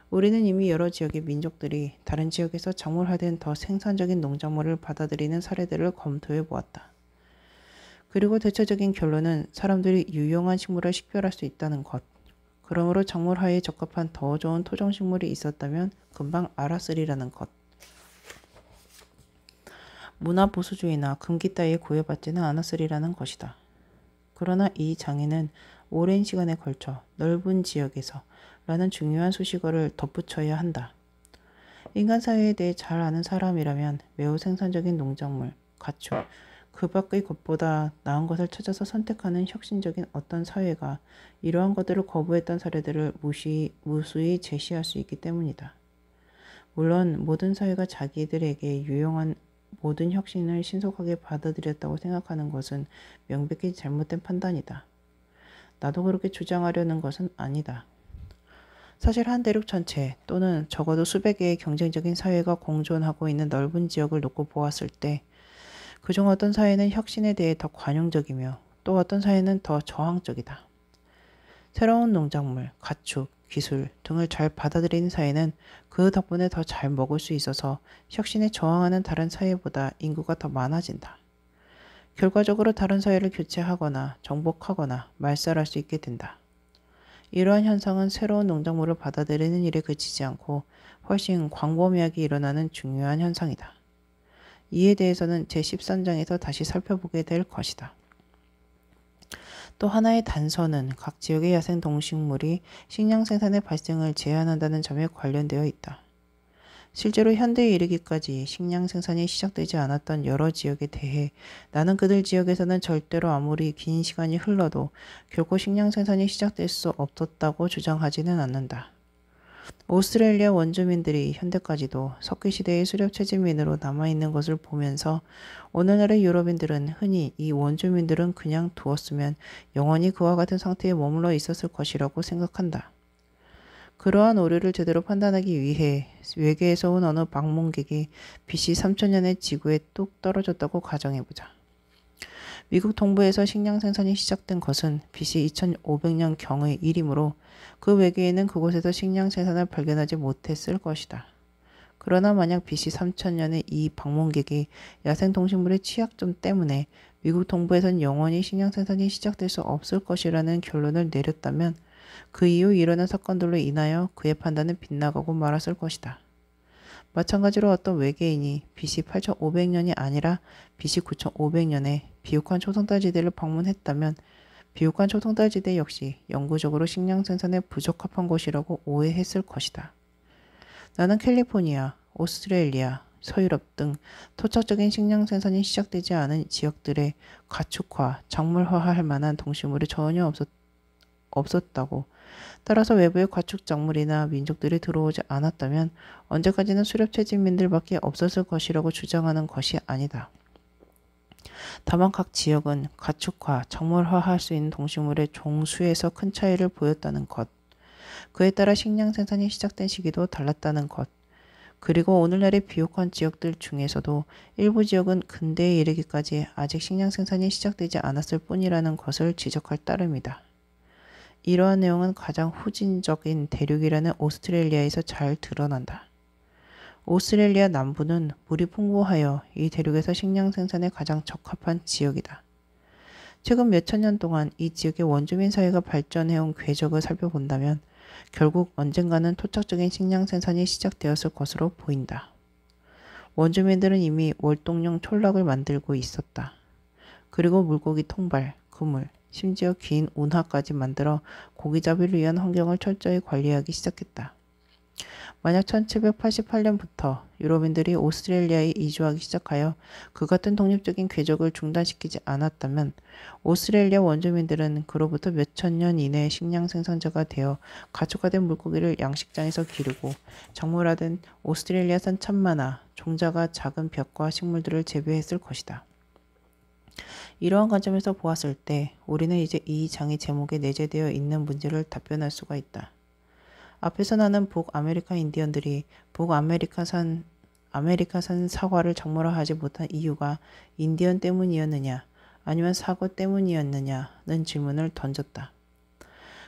우리는 이미 여러 지역의 민족들이 다른 지역에서 작물화된 더 생산적인 농작물을 받아들이는 사례들을 검토해 보았다. 그리고 대체적인 결론은 사람들이 유용한 식물을 식별할 수 있다는 것. 그러므로 작물화에 적합한 더 좋은 토종식물이 있었다면 금방 알았으리라는 것. 문화보수주의나 금기 따위에 구애받지는 않았으리라는 것이다. 그러나 이 장에는 오랜 시간에 걸쳐 넓은 지역에서 라는 중요한 수식어를 덧붙여야 한다. 인간 사회에 대해 잘 아는 사람이라면 매우 생산적인 농작물, 가축, 그 밖의 것보다 나은 것을 찾아서 선택하는 혁신적인 어떤 사회가 이러한 것들을 거부했던 사례들을 무수히 제시할 수 있기 때문이다. 물론 모든 사회가 자기들에게 유용한 모든 혁신을 신속하게 받아들였다고 생각하는 것은 명백히 잘못된 판단이다. 나도 그렇게 주장하려는 것은 아니다. 사실 한 대륙 전체 또는 적어도 수백 개의 경쟁적인 사회가 공존하고 있는 넓은 지역을 놓고 보았을 때 그중 어떤 사회는 혁신에 대해 더 관용적이며 또 어떤 사회는 더 저항적이다. 새로운 농작물, 가축, 기술 등을 잘 받아들이는 사회는 그 덕분에 더 잘 먹을 수 있어서 혁신에 저항하는 다른 사회보다 인구가 더 많아진다. 결과적으로 다른 사회를 교체하거나 정복하거나 말살할 수 있게 된다. 이러한 현상은 새로운 농작물을 받아들이는 일에 그치지 않고 훨씬 광범위하게 일어나는 중요한 현상이다. 이에 대해서는 제13장에서 다시 살펴보게 될 것이다. 또 하나의 단서는 각 지역의 야생 동식물이 식량 생산의 발생을 제한한다는 점에 관련되어 있다. 실제로 현대에 이르기까지 식량 생산이 시작되지 않았던 여러 지역에 대해 나는 그들 지역에서는 절대로 아무리 긴 시간이 흘러도 결코 식량 생산이 시작될 수 없었다고 주장하지는 않는다. 오스트레일리아 원주민들이 현대까지도 석기시대의 수렵채집민으로 남아있는 것을 보면서 오늘날의 유럽인들은 흔히 이 원주민들은 그냥 두었으면 영원히 그와 같은 상태에 머물러 있었을 것이라고 생각한다. 그러한 오류를 제대로 판단하기 위해 외계에서 온 어느 방문객이 BC 3000년에 지구에 뚝 떨어졌다고 가정해보자. 미국 동부에서 식량 생산이 시작된 것은 BC 2500년경의 일이므로 그 외계에는 그곳에서 식량 생산을 발견하지 못했을 것이다. 그러나 만약 BC 3000년에 이 방문객이 야생 동식물의 취약점 때문에 미국 동부에선 영원히 식량 생산이 시작될 수 없을 것이라는 결론을 내렸다면 그 이후 일어난 사건들로 인하여 그의 판단은 빗나가고 말았을 것이다. 마찬가지로 어떤 외계인이 BC 8500년이 아니라 BC 9500년에 비옥한 초성달지대를 방문했다면 비옥한 초성달지대 역시 영구적으로 식량 생산에 부적합한 곳이라고 오해했을 것이다. 나는 캘리포니아, 오스트레일리아, 서유럽 등 토착적인 식량 생산이 시작되지 않은 지역들의 가축화, 작물화할 만한 동식물이 전혀 없었다고 따라서 외부의 가축 작물이나 민족들이 들어오지 않았다면 언제까지나 수렵채집민들밖에 없었을 것이라고 주장하는 것이 아니다. 다만 각 지역은 가축화, 작물화할 수 있는 동식물의 종수에서 큰 차이를 보였다는 것, 그에 따라 식량 생산이 시작된 시기도 달랐다는 것, 그리고 오늘날의 비옥한 지역들 중에서도 일부 지역은 근대에 이르기까지 아직 식량 생산이 시작되지 않았을 뿐이라는 것을 지적할 따름이다. 이러한 내용은 가장 후진적인 대륙이라는 오스트레일리아에서 잘 드러난다. 오스트레일리아 남부는 물이 풍부하여 이 대륙에서 식량 생산에 가장 적합한 지역이다. 최근 몇천 년 동안 이 지역의 원주민 사회가 발전해온 궤적을 살펴본다면 결국 언젠가는 토착적인 식량 생산이 시작되었을 것으로 보인다. 원주민들은 이미 월동용 촌락을 만들고 있었다. 그리고 물고기 통발, 그물, 심지어 긴 운하까지 만들어 고기잡이를 위한 환경을 철저히 관리하기 시작했다. 만약 1788년부터 유럽인들이 오스트레일리아에 이주하기 시작하여 그 같은 독립적인 궤적을 중단시키지 않았다면 오스트레일리아 원주민들은 그로부터 몇천 년 이내에 식량 생산자가 되어 가축화된 물고기를 양식장에서 기르고 작물화된 오스트레일리아산 참마나 종자가 작은 벽과 식물들을 재배했을 것이다. 이러한 관점에서 보았을 때 우리는 이제 이 장의 제목에 내재되어 있는 문제를 답변할 수가 있다. 앞에서 나는 북아메리카 인디언들이 북아메리카산 사과를 작물화하지 못한 이유가 인디언 때문이었느냐 아니면 사과 때문이었느냐는 질문을 던졌다.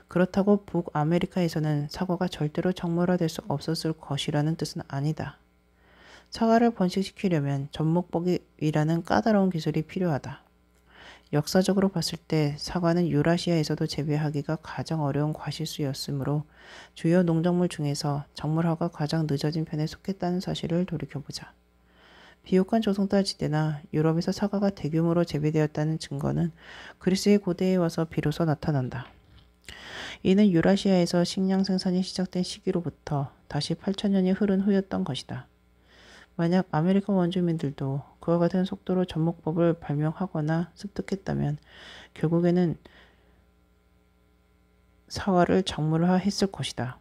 그렇다고 북아메리카에서는 사과가 절대로 작물화될 수 없었을 것이라는 뜻은 아니다. 사과를 번식시키려면 접목법이라는 까다로운 기술이 필요하다. 역사적으로 봤을 때 사과는 유라시아에서도 재배하기가 가장 어려운 과실수였으므로 주요 농작물 중에서 작물화가 가장 늦어진 편에 속했다는 사실을 돌이켜보자. 비옥한 조성달 지대나 유럽에서 사과가 대규모로 재배되었다는 증거는 그리스의 고대에 와서 비로소 나타난다. 이는 유라시아에서 식량 생산이 시작된 시기로부터 다시 8천년이 흐른 후였던 것이다. 만약 아메리카 원주민들도 그와 같은 속도로 접목법을 발명하거나 습득했다면 결국에는 사과를 작물화했을 것이다.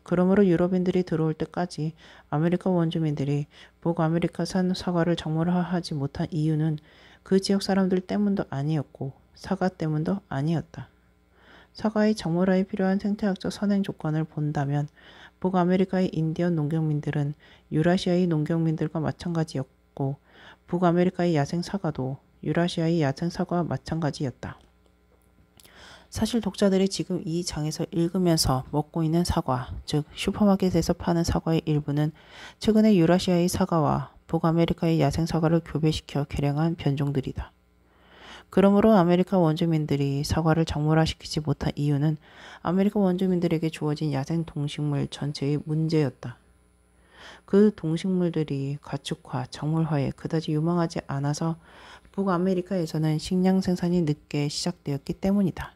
그러므로 유럽인들이 들어올 때까지 아메리카 원주민들이 북아메리카산 사과를 작물화하지 못한 이유는 그 지역 사람들 때문도 아니었고 사과 때문도 아니었다. 사과의 작물화에 필요한 생태학적 선행 조건을 본다면 북아메리카의 인디언 농경민들은 유라시아의 농경민들과 마찬가지였고 북아메리카의 야생 사과도 유라시아의 야생 사과와 마찬가지였다. 사실 독자들이 지금 이 장에서 읽으면서 먹고 있는 사과, 즉 슈퍼마켓에서 파는 사과의 일부는 최근에 유라시아의 사과와 북아메리카의 야생 사과를 교배시켜 개량한 변종들이다. 그러므로 아메리카 원주민들이 사과를 작물화시키지 못한 이유는 아메리카 원주민들에게 주어진 야생 동식물 전체의 문제였다. 그 동식물들이 가축화, 작물화에 그다지 유망하지 않아서 북아메리카에서는 식량 생산이 늦게 시작되었기 때문이다.